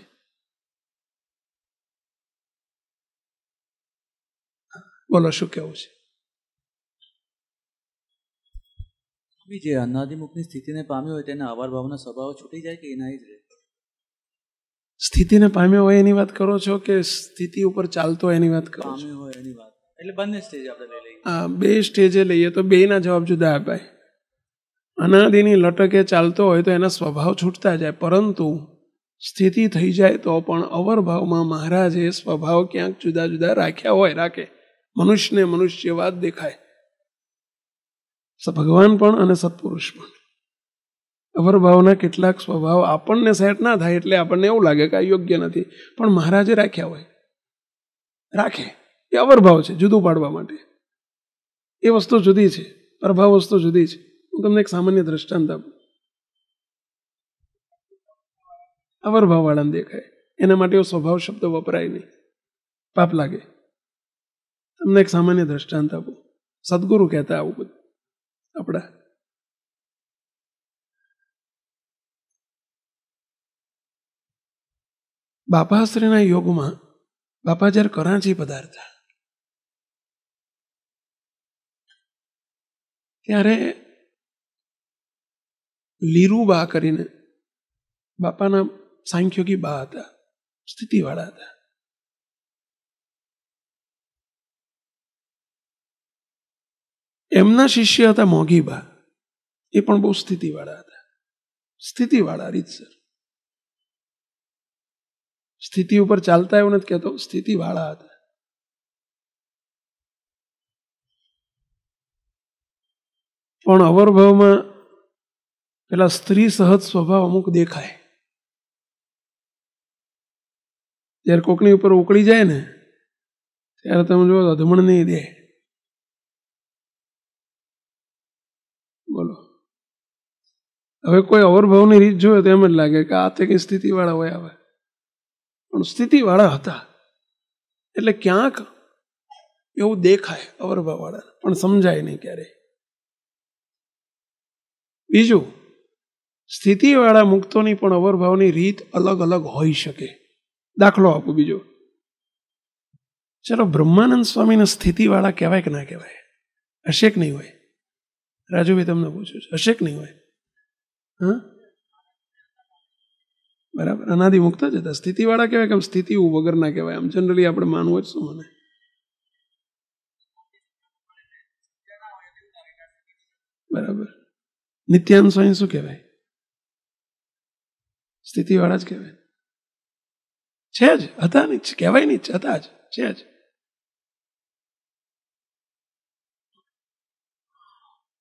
Speaker 1: બોલો શું કેવું છે?
Speaker 6: જે અનાદિમુખની સ્થિતિને પામ્યો હોય તેના અવાર ભાવના સ્વભાવ છૂટી જાય કે એના જ રહે?
Speaker 1: સ્થિતિને પામ્યો હોય એની વાત કરો છો કે સ્થિતિ ઉપર ચાલતો એની વાત કરો છો?
Speaker 6: પામ્યો હોય એની વાત, એટલે બંને સ્ટેજ આપણે લઈ લઈએ.
Speaker 1: હા, બે સ્ટેજે લઈએ તો બેના જવાબ જુદા અપાય. અનાદિની લટકે ચાલતો હોય તો એના સ્વભાવ છૂટતા જાય, પરંતુ સ્થિતિ થઈ જાય તો પણ અવરભાવમાં મહારાજે સ્વભાવ ક્યાંક જુદા જુદા રાખ્યા હોય, રાખે. મનુષ્યને મનુષ્યવાદ દેખાય, ભગવાન પણ અને સત્પુરુષ પણ. અવરભાવના કેટલાક સ્વભાવ આપણને સેટ ના થાય એટલે આપણને એવું લાગે કે આ યોગ્ય નથી, પણ મહારાજે રાખ્યા હોય, રાખે. એ અવરભાવ છે, જુદું પાડવા માટે. એ વસ્તુ જુદી છે, પ્રભાવ વસ્તુ જુદી છે. હું તમને એક સામાન્ય દ્રષ્ટાંત આપું. અવરભાવ વાળાને દેખાય, એના માટે એવો સ્વભાવ શબ્દ વપરાય નહીં, પાપ લાગે. તમને એક સામાન્ય દ્રષ્ટાંત આપું. સદગુરુ કહેતા આવું બધું આપણા બાપાશ્રીના યોગમાં બાપા જ્યારે કરાંચી પધારતા ત્યારે લીરુબા કરીને બાપાના સાંખ્યોગી બા હતા, સ્થિતિવાળા હતા. એમના શિષ્ય હતા મોગીબા, એ પણ બહુ સ્થિતિવાળા હતા. સ્થિતિવાળા રીતસર, સ્થિતિ ઉપર ચાલતા એવું નથી કહેતો, સ્થિતિવાળા હતા. પણ અવરભાવમાં પેલા સ્ત્રી સહજ સ્વભાવ અમુક દેખાય. જ્યારે કોકની ઉપર ઉકળી જાય ને ત્યારે તમે જો અધમણ નહીં દે. બોલો, હવે કોઈ અવરભાવની રીત જોયો તો એમ જ લાગે કે આ તે કઈ સ્થિતિવાળા હોય. આવે પણ સ્થિતિવાળા હતા એટલે ક્યાંક એવું દેખાય અવરભાવવાળા, પણ સમજાય નહીં ક્યારેય. બીજું, સ્થિતિવાળા મુક્તોની પણ અવરભાવની રીત અલગ અલગ હોઈ શકે. દાખલો આપું બીજો. ચલો, બ્રહ્માનંદ સ્વામીને સ્થિતિવાળા કહેવાય કે ના કહેવાય? હશે કે નહીં હોય? રાજુભાઈ તમને પૂછ્યું છે, હશે કે નહીં હોય? હા, બરાબર. અનાદિ મુક્ત જ હતા. સ્થિતિવાળા કહેવાય કે આમ સ્થિતિ વગર ના કહેવાય? આમ જનરલી આપણે માનવું જ શું મને? બરાબર. નિત્યાનંદ સ્વામી શું કહેવાય? સ્થિતિવાળા જ કહેવાય. છે જ, હતા નહીં, કહેવાય નહીં, હતા જ, છે જ.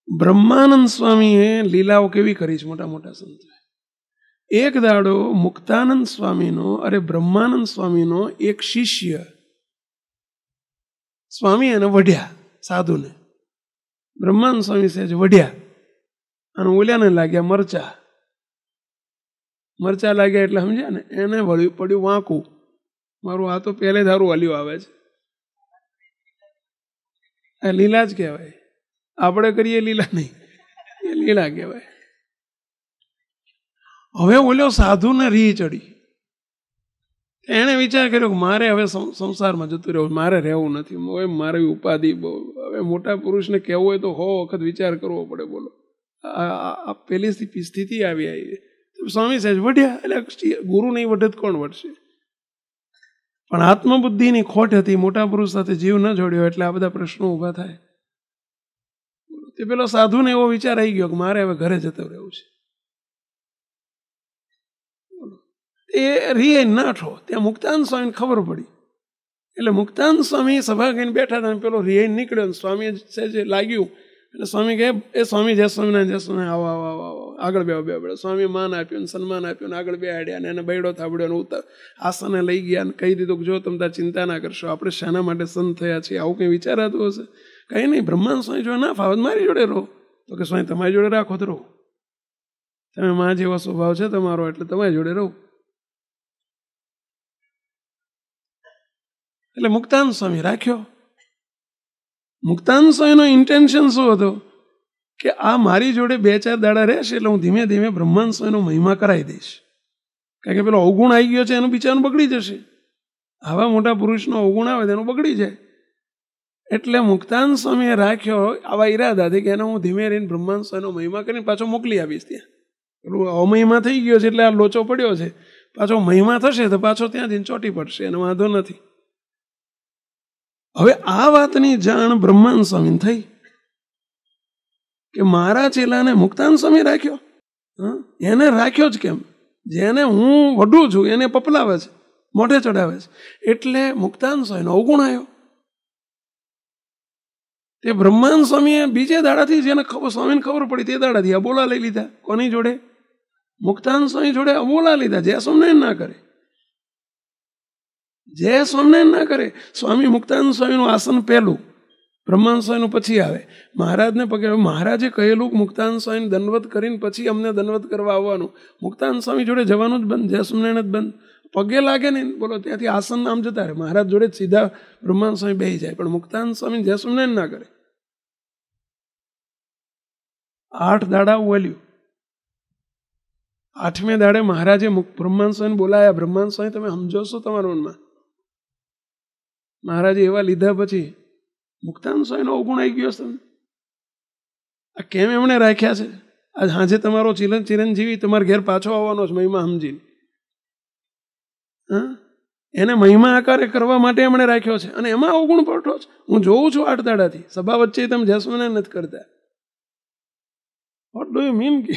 Speaker 1: બ્રહ્માનંદ સ્વામીએ લીલાઓ કેવી કરી છે મોટા મોટા સંતો. એક દાડો મુક્તાનંદ સ્વામીનો, બ્રહ્માનંદ સ્વામીનો એક શિષ્ય, સ્વામી એને વઢ્યા, સાધુને. બ્રહ્માનંદ સ્વામી સહેજ વઢ્યા અને ઓલ્યાને લાગ્યા મરચા લાગ્યા એટલે સમજ્યા ને, એને વળ્યું પડ્યું વાંકું. મારું આ તો પહેલે ધારું હલ્યું આવે છે. આ લીલા જ કહેવાય. આપણે કરીએ લીલા નહીં, એ લીલા કહેવાય. હવે ઓલ્યો સાધુને રી ચડી. એને વિચાર કર્યો કે મારે હવે સંસારમાં જતું રહેવું, મારે રહેવું નથી, હવે મારી ઉપાધિ બહુ. હવે મોટા પુરુષને કહેવું હોય તો 100 વખત વિચાર કરવો પડે. બોલો, આ પેલી સ્થિતિ આવી. સ્વામી સાહેબ વઢ્યા, એટલે ગુરુ નહીં વઢે કોણ વઢશે? પણ આત્મબુદ્ધિની ખોટ હતી, મોટા પુરુષ સાથે જીવ ન જોડ્યો એટલે આ બધા પ્રશ્નો ઊભા થાય. તે પેલો સાધુને એવો વિચાર આવી ગયો કે મારે હવે ઘરે જતો રહેવું છે. એ રીએ નાઠો. ત્યાં મુક્તાનંદ સ્વામીને ખબર પડી. એટલે મુક્તાનંદ સ્વામી સભા કહીને બેઠા હતા, પેલો રીએ નીકળ્યો. સ્વામી જે લાગ્યું એટલે સ્વામી કહે, એ સ્વામી જય સ્વામિનારાયણ, જય સ્વામી, આવો આવો આવો આવો, આગળ બે. સ્વામી માન આપ્યું, સન્માન આપ્યું, આગળ બેહાડ્યા, અને એને બૈડો થાબડ્યો, ઉતર આસને લઈ ગયા અને કહી દીધું કે જો તમે તાર ચિંતા ના કરશો, આપણે શાના માટે સંત થયા છીએ, આવું કંઈ વિચારાતું હશે? કંઈ નહીં, બ્રહ્માંડ સ્વામી જોડે ના ફાવત મારી જોડે રહો. તો કે સ્વામી તમારી જોડે રાખો તો રહો, તમે માં જેવો સ્વભાવ છે તમારો, એટલે તમારી જોડે રહો. એટલે મુક્તાનંદ સ્વામી રાખ્યો. મુક્તાનંદ સ્વામીનો ઇન્ટેન્શન શું હતો કે આ મારી જોડે 2-4 દાડા રહેશે એટલે હું ધીમે ધીમે બ્રહ્માંડ સ્વામીનો મહિમા કરાવી દઈશ. કારણ કે પેલો અવગુણ આવી ગયો છે, એનું બિચારું બગડી જશે. આવા મોટા પુરુષનો અવગુણ આવે તો એનું બગડી જાય. એટલે મુક્તાનંદ સ્વામીએ રાખ્યો આવા ઈરાદાથી કે એને હું ધીમે રહીને બ્રહ્માંડ સ્વામીનો મહિમા કરીને પાછો મોકલી આવીશ ત્યાં. પેલું અમહિમા થઈ ગયો છે એટલે આ લોચો પડ્યો છે, પાછો મહિમા થશે તો પાછો ત્યાં જઈને ચોટી પડશે, એનો વાંધો નથી. હવે આ વાતની જાણ બ્રહ્માંડ સ્વામીને થઈ કે મારા ચેલાને મુક્તાનંદ સ્વામી રાખ્યો. એને રાખ્યો જ કેમ? જેને હું વઢું છું એને પપલાવે છે, મોઢે ચડાવે છે, એટલે મુક્તાનંદ સ્વામીનો અવગુણ આવ્યો. તે બ્રહ્માંડ સ્વામીએ બીજે દાડાથી જેને સ્વામીને ખબર પડી તે દાડાથી અબોલા લઈ લીધા. કોની જોડે? મુક્તાનંદ સ્વામી જોડે અબોલા લીધા. જય સ્વામિનારાયણ ના કરે, જય સ્વામિનારાયણ ના કરે. સ્વામી મુક્તાનંદ સ્વામીનું આસન પહેલું, બ્રહ્માંડ સ્વામીનું પછી આવે. મહારાજને પગે, મહારાજે કહેલું મુક્તાનંદ સ્વામીને દંડવત કરીને પછી અમને દંડવત કરવા આવવાનું. મુક્તાનંદ સ્વામી જોડે જવાનું જ બંધ, જય સ્વામિનારાયણ જ બંધ. પગે લાગે ને બોલો ત્યાંથી આસન આમ જતા રહે. મહારાજ જોડે સીધા બ્રહ્માંડ સ્વામી બેસી જાય, પણ મુક્તાનંદ સ્વામી જય સ્વામિનારાયણ ના કરે. 8 દાડા ઉવલ્યું. 8મે દાડે મહારાજે બ્રહ્માંડ સ્વામીને બોલાયા. બ્રહ્માંડ સ્વામી તમે સમજો છો તમારા મનમાં? મહારાજે એવા લીધા પછી મુક્તાનંદ સ્વામીનો અવગુણ આવી ગયો. તમે આ કેમ એમણે રાખ્યા છે? આજ હાજે તમારો ચિરંજીવી તમારા ઘેર પાછો આવવાનો છે મહિમા સમજીને. એને મહિમા આકારે કરવા માટે એમણે રાખ્યો છે, અને એમાં અવગુણ પડતો છે. હું જોઉં છું 8 દાડાથી સભા વચ્ચે તમે જસવાના નથી કરતા. What do you mean? કે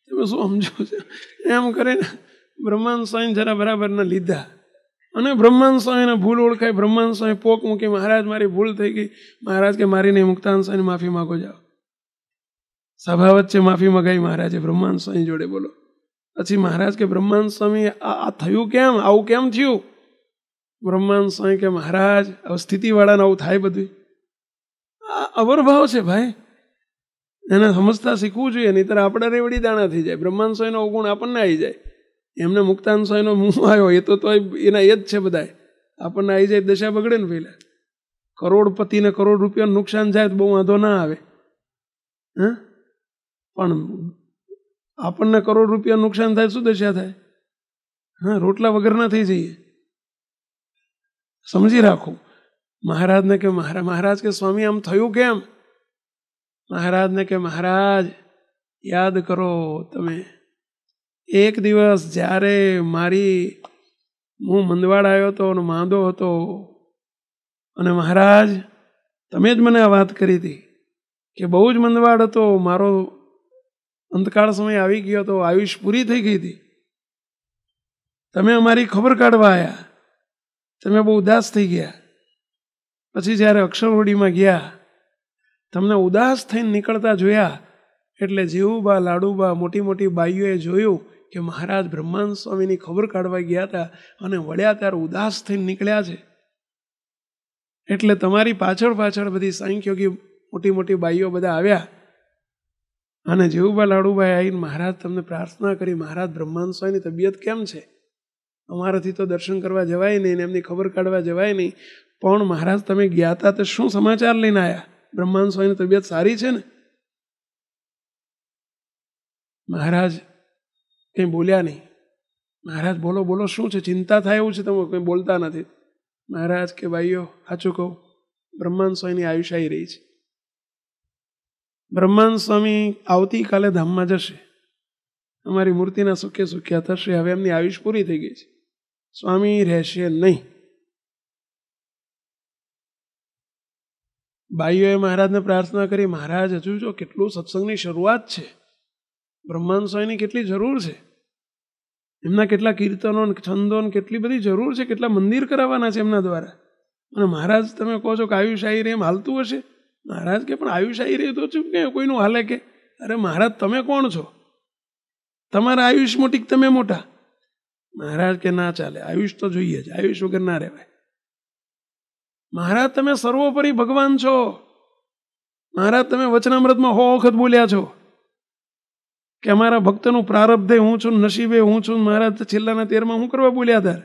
Speaker 1: તમે શું સમજો છો? એમ કરીને બ્રહ્માંડ સ્વામી જરા બરાબરના લીધા, અને બ્રહ્માંડ સ્વામીને ભૂલ ઓળખાય. બ્રહ્માંડ સ્વામી પોક મૂકી, મહારાજ મારી ભૂલ થઈ ગઈ. મહારાજ કે મારી નહીં, મુક્તાનંદ સ્વામીને માફી માગો જાઓ. સભા વચ્ચે માફી મગાવી મહારાજે બ્રહ્માંડ સ્વામી જોડે. બોલો, પછી મહારાજ કે બ્રહ્માંડ સ્વામી આ થયું કેમ, આવું કેમ થયું? બ્રહ્માંડ સ્વામી કે મહારાજ હવે સ્થિતિવાળાને આવું થાય બધું. આ અવરભાવ છે ભાઈ, એને સમજતા શીખવું જોઈએ, નહીંતર આપણે રેવડી દાણા થઈ જાય. બ્રહ્માંડ સ્વામીનો અવગુણ આપણને આવી જાય. એમને મુક્તાનંદ સ્વામીનો મું આવ્યો, એ તો એના એ જ છે બધા. આપણને આવી જાય દશા બગડે ને પહેલા. કરોડપતિને કરોડ રૂપિયાનું નુકસાન જાય તો બહુ વાંધો ના આવે, પણ આપણને કરોડ રૂપિયાનું નુકસાન થાય શું દશા થાય? રોટલા વગરના થઈ જઈએ. સમજી રાખો. મહારાજને કે મહારાજ કે સ્વામી આમ થયું કેમ? મહારાજને કે મહારાજ યાદ કરો તમે એક દિવસ જ્યારે હું મંદવાડ આવ્યો હતો અને માંદો હતો, અને મહારાજ તમે જ મને આ વાત કરી હતી કે બહુ જ મંદવાડ હતો, મારો અંતકાળ સમય આવી ગયો હતો, આયુષ પૂરી થઈ ગઈ હતી. તમે અમારી ખબર કાઢવા આવ્યા, તમે બહુ ઉદાસ થઈ ગયા. પછી જ્યારે અક્ષરવડીમાં ગયા, તમને ઉદાસ થઈને નીકળતા જોયા એટલે જીવુબા લાડુબા મોટી મોટી બાઈઓએ જોયું કે મહારાજ બ્રહ્માંડ સ્વામીની ખબર કાઢવા ગયા હતા અને વળ્યા ત્યારે ઉદાસ થઈને નીકળ્યા છે. એટલે તમારી પાછળ પાછળ બધી સાંખ્યોગી મોટી મોટી બાઈઓ બધા આવ્યા અને જીવુબા લાડુબાઈ આવીને મહારાજ તમને પ્રાર્થના કરી, મહારાજ બ્રહ્માંડ સ્વામીની તબિયત કેમ છે? અમારાથી તો દર્શન કરવા જવાય નહીં ને એમની ખબર કાઢવા જવાય નહીં, પણ મહારાજ તમે ગયા હતા તો શું સમાચાર લઈને આવ્યા? બ્રહ્માંડ સ્વામીની તબિયત સારી છે ને? મહારાજ કંઈ બોલ્યા નહીં. મહારાજ બોલો બોલો શું છે? ચિંતા થાય એવું છે, તમે કંઈ બોલતા નથી. મહારાજ કે ભાઈઓ સાચું કહું, બ્રહ્માંડ સ્વામીની આયુષ આવી રહી છે. બ્રહ્માંડ સ્વામી આવતીકાલે ધામમાં જશે, અમારી મૂર્તિના સુખે સુખ્યા થશે. હવે એમની આયુષ પૂરી થઈ ગઈ છે, સ્વામી રહેશે નહીં. ભાઈઓએ મહારાજને પ્રાર્થના કરી, મહારાજ હજુ જો કેટલું સત્સંગની શરૂઆત છે, બ્રહ્માંડ સ્વામીની કેટલી જરૂર છે, એમના કેટલા કીર્તનો છંદો કેટલી બધી જરૂર છે, કેટલા મંદિર કરાવવાના છે એમના દ્વારા. અને મહારાજ તમે કહો છો કે આયુષ આવી રહી, એમ હાલતું હશે? મહારાજ કે પણ આયુષ આવી રહી તો ચૂપ કે કોઈનું હાલે કે? અરે મહારાજ તમે કોણ છો? તમારા આયુષ મોટી તમે મોટા. મહારાજ કે ના ચાલે, આયુષ તો જોઈએ જ, આયુષ વગર ના રહેવાય. મહારાજ તમે સર્વોપરી ભગવાન છો. મહારાજ તમે વચનામૃતમાં 100 વખત બોલ્યા છો કે અમારા ભક્તનું પ્રારબ્ધે હું છું, નસીબે હું છું. મહારાજ છેલ્લાના 13માં હું કરવા બોલ્યા તાર?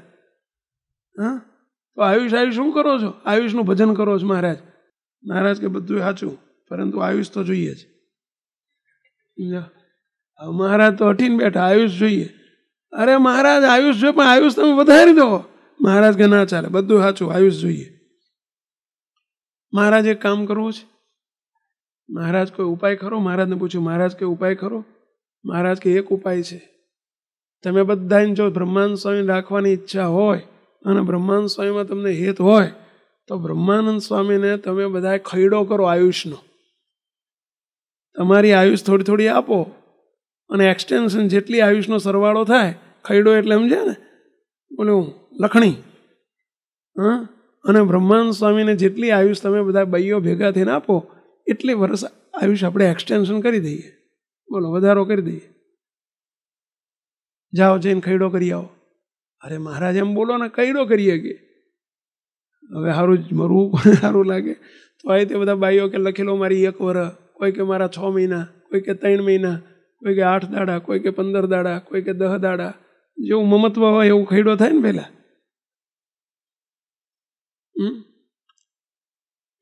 Speaker 1: તો આયુષ શું કરો છો? આયુષનું ભજન કરો છો મહારાજ. મહારાજ કે બધું સાચું, પરંતુ આયુષ તો જોઈએ જ. મહારાજ તો હટીને બેઠા, આયુષ જોઈએ. અરે મહારાજ આયુષ જોઈએ, પણ આયુષ તમે વધારી દો. મહારાજ કે ના ચાલે, બધું સાચું, આયુષ જોઈએ. મહારાજ એક કામ કરવું છે. મહારાજ કોઈ ઉપાય ખરો? મહારાજને પૂછ્યું, મહારાજ કે ઉપાય ખરો? મહારાજ કે એક ઉપાય છે. તમે બધાને જો બ્રહ્માંડ સ્વામી રાખવાની ઈચ્છા હોય અને બ્રહ્માંડ સ્વામીમાં તમને હેત હોય તો બ્રહ્માનંદ સ્વામીને તમે બધા ખૈડો કરો આયુષનો. તમારી આયુષ થોડી થોડી આપો અને એક્સટેન્શન જેટલી આયુષનો સરવાળો થાય, ખૈડો એટલે સમજ્યા ને, બોલું લખણી. અને બ્રહ્માંડ સ્વામીને જેટલી આયુષ તમે બધા ભાઈઓ ભેગા થઈને આપો એટલી વર્ષ આયુષ આપણે એક્સટેન્શન કરી દઈએ. બોલો વધારો કરી દઈએ. જાઓ જઈને ખૈડો કરી આવો. અરે મહારાજ એમ બોલો ને, ખૈડો કરીએ કે હવે સારું જ મરવું કોને સારું લાગે? તો આ તે બધા ભાઈઓ કે લખેલો મારી 1 વર્ષ, કોઈ કે મારા 6 મહિના, કોઈ કે 3 મહિના, કોઈ કે 8 દાડા, કોઈ કે 15 દાડા, કોઈ કે 10 દાડા. જેવું મમત્વ હોય એવું ખૈડો થાય ને પહેલા.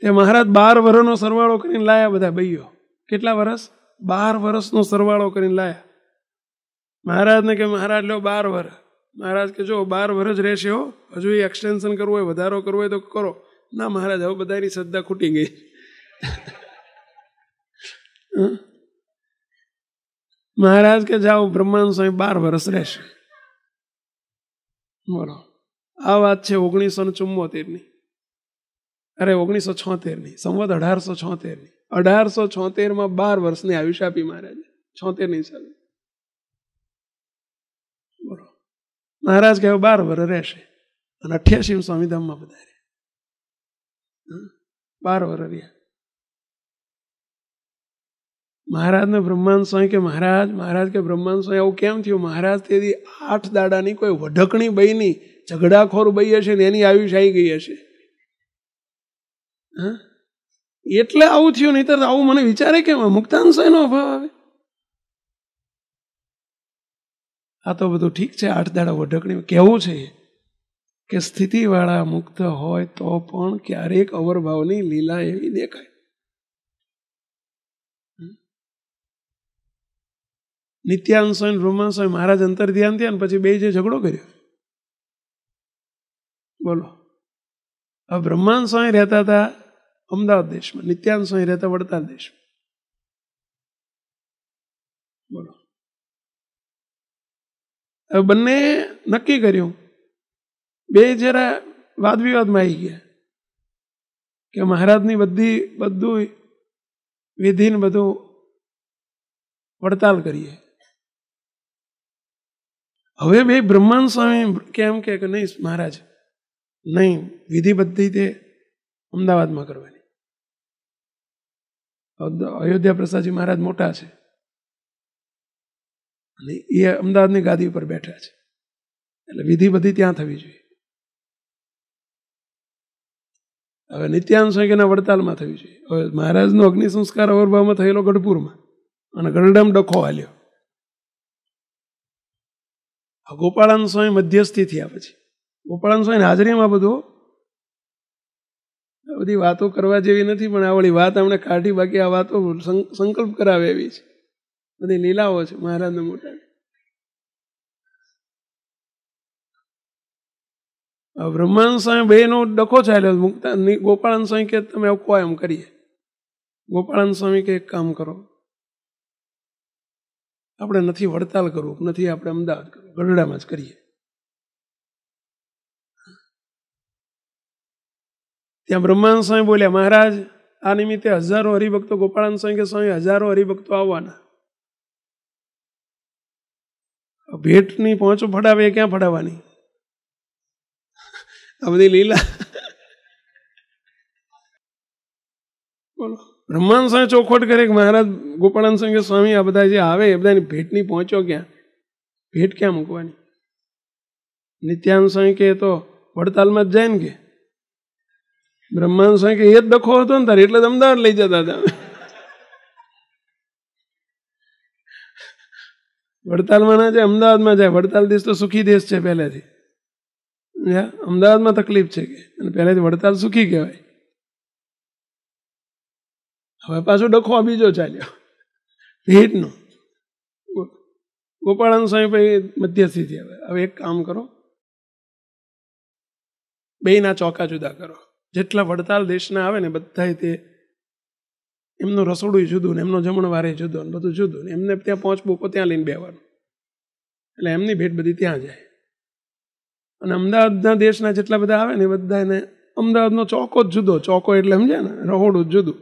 Speaker 1: તે મહારાજ 12 વર્ષનો સરવાળો કરીને લાયા બધા ભાઈઓ. કેટલા વર્ષ? 12 વર્ષનો સરવાળો કરીને લાયા. મહારાજને કે મહારાજ લો 12 વર્ષ. મહારાજ કે જો 12 વર્ષ રહેશે હો, હજુ એ એક્સટેન્શન કરવું હોય, વધારો કરવો હોય તો કરો. ના મહારાજ હવે બધાની શ્રદ્ધા ખૂટી ગઈ. મહારાજ કે જાઓ બ્રહ્માંડ સ્વામી 12 વર્ષ રહેશે. બોલો આ વાત છે 1974ની. અરે 1976ની, સંવત 1876ની. 1876માં 12 વર્ષની આયુષ આપી મહારાજે, 76ની સાલે. બોલો મહારાજ કે 12 વર્ષ રહેશે અને 88 સ્વામીધામમાં બધા 12 વર્ષ રહ્યા. મહારાજને બ્રહ્માંડ સ્વામી કે મહારાજ કે બ્રહ્માંડ સ્વામી આવું કેમ થયું? મહારાજ તેથી 8 દાડાની કોઈ વઢકણી બઈની ઝઘડાખોર બઈ હશે ને એની આયુષ આવી ગઈ હશે. એટલે આવું થયું, નહીં તો આવું મને વિચારે કેમ મુક્તાનંદ સ્વામીનો અભાવ આવે? આ તો બધું ઠીક છે, 8 દાડા વઢકણી કેવું છે. કે સ્થિતિવાળા મુક્ત હોય તો પણ ક્યારેક અવરભાવની લીલા એવી દેખાય. નિત્યાનંદ સ્વામી બ્રહ્માનંદ સ્વામી મહારાજ અંતર ધ્યાન થયા ને પછી બે જે ઝઘડો કર્યો. બોલો, હવે બ્રહ્માનંદ સ્વામી રહેતા હતા અમદાવાદ દેશમાં, નિત્યાનંદ સ્વામી રહેતા વડતાલ દેશમાં. બોલો, હવે બંને નક્કી કર્યું, બે જરા વાદ વિવાદમાં આવી ગયા કે મહારાજની બધું વિધિને બધું વડતાલ કરીએ. હવે બે બ્રહ્માનંદ સ્વામી કેમ કે નહીં મહારાજ, નહીં, વિધિ બધી તે અમદાવાદમાં કરવાની. અયોધ્યા પ્રસાદજી મહારાજ મોટા છે અને એ અમદાવાદની ગાદી ઉપર બેઠા છે, એટલે વિધિ બધી ત્યાં થવી જોઈએ. હવે નિત્યાનંદ સ્વામી વડતાલમાં થવી જોઈએ. હવે મહારાજનો અગ્નિ સંસ્કાર અવરભાવમાં થયેલો ગઢપુરમાં અને ગરડામ ડખો હાલ્યો. ગોપાળાનંદ સ્વામી મધ્યસ્થી થયા. પછી ગોપાળાનંદ સ્વામી હાજરીમાં બધું બધી વાતો કરવા જેવી નથી, પણ આ વળી વાત આપણે કાઢી, બાકી આ વાતો સંકલ્પ કરાવે એવી છે. બધી લીલાઓ છે મહારાજના મોટા. બ્રહ્માનંદ સ્વામી બેનો ડખો ચાલ્યો. ગોપાળાનંદ સ્વામી કે તમે કહો એમ કરીએ. ગોપાળાનંદ સ્વામી કે એક કામ કરો, આપણે નથી વડતાલ કરવું, નથી આપણે અમદાવાદ કરવું, ગઢડામાં જ કરીએ. ત્યાં બ્રહ્માનંદ સ્વામી બોલ્યા, મહારાજ આ નિમિત્તે હજારો હરિભક્તો, ગોપાળાનંદ સ્વામી કે સ્વામી હજારો હરિભક્તો આવવાના, ભેટની પહોંચો ફડાવે ક્યાં ફડાવવાની? આ બધી લીલા. બોલો, બ્રહ્માનંદ સ્વામી ચોખવટ કરે કે મહારાજ ગોપાળાનંદ સ્વામી કે સ્વામી આ બધા જે આવે એ બધાની ભેટની પહોંચો ક્યાં, ભેટ ક્યાં મૂકવાની? નિત્યાનંદ સ્વામી કે તો વડતાલમાં જ જાય ને કે. બ્રહ્માનંદ સ્વામી કે એ જ ડખો હતો ને તારે, એટલે જ અમદાવાદ લઈ જતા હતા. વડતાલમાં ના જાય, અમદાવાદમાં જાય. વડતાલ દેશ તો સુખી દેશ છે પહેલેથી. અમદાવાદમાં તકલીફ છે કે, અને પહેલેથી વડતાલ સુખી કહેવાય. હવે પાછો ડખો બીજો ચાલ્યો ભેટનો. ગોપાળાનંદ સ્વામી ભાઈ મધ્યસ્થી. હવે એક કામ કરો, બેયના ચોકા જુદા કરો. જેટલા વડતાલ દેશના આવે ને બધા તે એમનું રસોડું જુદું ને એમનો જમણવારે જુદો ને બધું જુદું ને એમને ત્યાં પહોંચબુકો ત્યાં લઈને બેવાનું, એટલે એમની ભેટ બધી ત્યાં જાય. અને અમદાવાદના દેશના જેટલા બધા આવે ને બધા એને અમદાવાદનો ચોકો જ જુદો. ચોકો એટલે સમજ્યા ને, રહોડું જુદું,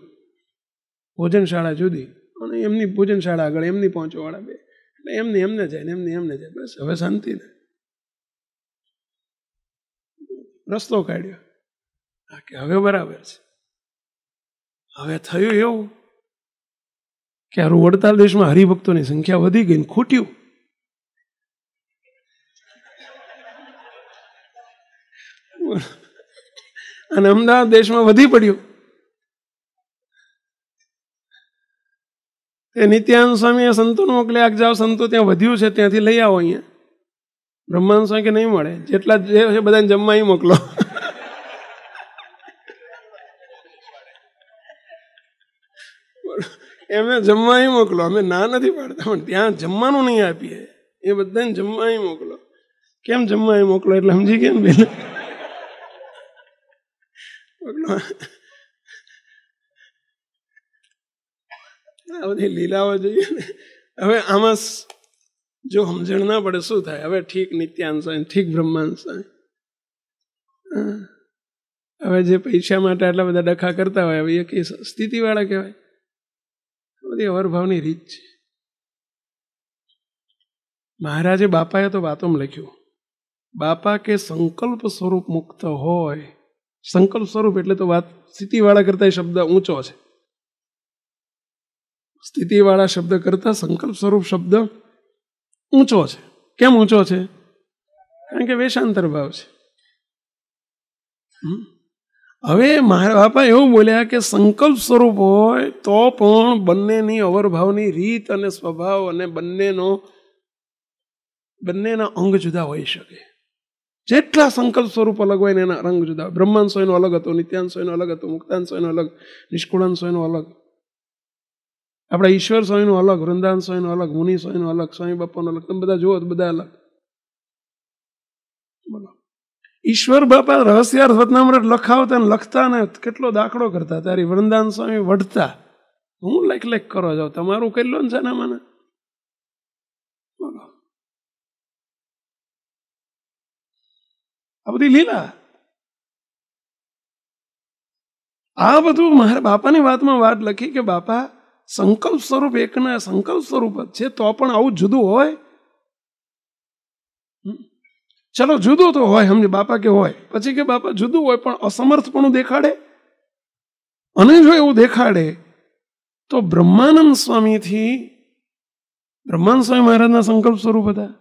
Speaker 1: ભોજનશાળા જુદી, અને એમની ભોજનશાળા આગળ એમની પહોંચવાળા બે, એટલે એમને જાય ને એમને જાય. બસ હવે શાંતિ ને રસ્તો કાઢ્યો કે હવે બરાબર છે. હવે થયું એવું કે આ વડતાલ દેશમાં હરિભક્તોની સંખ્યા વધી ગઈ ને ખૂટ્યું. અને અમદાવાદ દેશમાં વધી પડ્યું. એ નિત્યાનંદ સ્વામી સંતોને મોકલ્યા કે જાઓ સંતો ત્યાં વધ્યું છે ત્યાંથી લઈ આવો અહીંયા. બ્રહ્માનંદ સ્વામી કે નહીં મળે, જેટલા જે છે બધાને જમવા અહીં મોકલો. એમને જમવા અહીં મોકલો, અમે ના નથી પાડતા, પણ ત્યાં જમવાનું નહીં આપીએ, એ બધાને જમવા અહીં મોકલો. કેમ જમવા અહીં મોકલો એટલે સમજી કેમ બેન આ બધી લીલાઓ જોઈએ ને. હવે આમાં જો સમજણ ના પડે શું થાય? હવે ઠીક નિત્યાનંદ સ્વામી, ઠીક બ્રહ્માનંદ સ્વામી, હવે જે પૈસા માટે આટલા બધા ડખા કરતા હોય, હવે એ કઈ સ્થિતિવાળા કહેવાય? બધી અવરભાવની રીત છે. મહારાજે બાપાએ તો વાતોમાં લખ્યું, બાપા કે સંકલ્પ સ્વરૂપ મુક્ત હોય. સંકલ્પ સ્વરૂપ એટલે તો વાત સ્થિતિવાળા કરતા એ શબ્દ ઊંચો છે. સ્થિતિવાળા શબ્દ કરતા સંકલ્પ સ્વરૂપ શબ્દ ઊંચો છે. કેમ ઊંચો છે? કારણ કે વેશાંતર ભાવ છે. હવે મારા બાપા એવું બોલ્યા કે સંકલ્પ સ્વરૂપ હોય તો પણ બંનેની અવરભાવની રીત અને સ્વભાવ અને બંનેના અંગ જુદા હોઈ શકે. જેટલા સંકલ્પ સ્વરૂપ અલગ હોય ને એના રંગ જુદા હોય. બ્રહ્માંડ સ્વયંનો અલગ હતો, નિત્યાંત સ્વયંનો અલગ હતો, મુક્તાંત સ્વયંનો અલગ, નિષ્કુળાંત સ્વયંનો અલગ, આપણા ઈશ્વર સ્વયંનો અલગ, વૃંદાવન સ્વયંનો અલગ, મુનિ સ્વયંનો અલગ, સ્વામી બાપાનો અલગ. તમે બધા જુઓ બધા અલગ. બોલો, ઈશ્વર બાપા રહસ્યાર્થ વચનામૃત લખાવતા ને લખતા ને કેટલો દાખલો કરતા, ત્યારે વૃંદાવન સ્વામી વઢતા. હું લેખ કરો જાવ, તમારું કરી લો ને છે ને મને. બોલો, આ બધી લીલા. આ બધું મારા બાપાની વાતમાં વાત લખી કે બાપા સંકલ્પ સ્વરૂપ એકના સંકલ્પ સ્વરૂપ જ છે, તો પણ આવું જુદું હોય. ચલો જુદું તો હોય, સમજે બાપા કે હોય, પછી કે બાપા જુદું હોય પણ અસમર્થપણું દેખાડે. અને જો એવું દેખાડે તો બ્રહ્માનંદ સ્વામીથી, બ્રહ્માનંદ સ્વામી મહારાજના સંકલ્પ સ્વરૂપ હતા,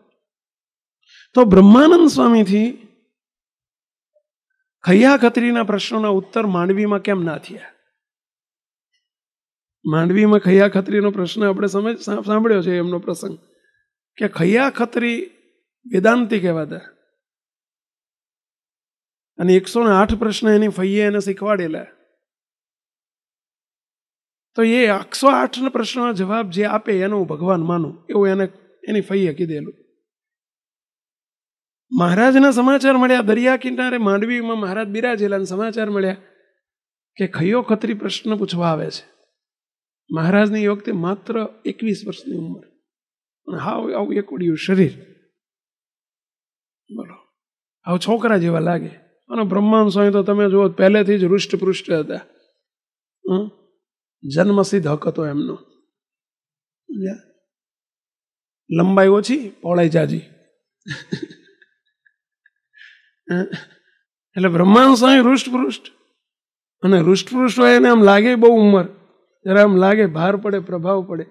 Speaker 1: તો બ્રહ્માનંદ સ્વામીથી ખૈયા ખત્રીના પ્રશ્નોના ઉત્તર માંડવીમાં કેમ ના થયા? માંડવીમાં ખૈયા ખત્રીનો પ્રશ્ન આપણે સાંભળ્યો છે, એમનો પ્રસંગ કે ખૈયા ખત્રી વેદાંતિ કહેવાતા અને 108 પ્રશ્ન એની ફઈએ એને શીખવાડેલા. તો એ 108 પ્રશ્નનો જવાબ જે આપે એનો હું ભગવાન માનું, એવું એને એની ફઈએ કીધેલું. મહારાજના સમાચાર મળ્યા, દરિયા કિનારે માંડવીમાં મહારાજ બિરાજેલા, સમાચાર મળ્યા કે ખૈયો ખત્રી પ્રશ્ન પૂછવા આવે છે. મહારાજની એ વખતે માત્ર 21 વર્ષની ઉંમર અને હાવ આવું એકવડિયું શરીર. બોલો, આવ છોકરા જેવા લાગે. અને બ્રહ્માંડ સ્વામી તો તમે જુઓ પહેલેથી જ હૃષ્ટપૃષ્ટ હતા. જન્મસિદ્ધ હક હતો એમનો. લંબાઈ ઓછી, પહોળાઈ જાજી. એટલે બ્રહ્માંડ સ્વામી હૃષ્ટપૃષ્ટ, અને હૃષ્ટપૃષ્ટ હોય એને આમ લાગે બહુ ઉંમર, જરા આમ લાગે ભાર પડે, પ્રભાવ પડે.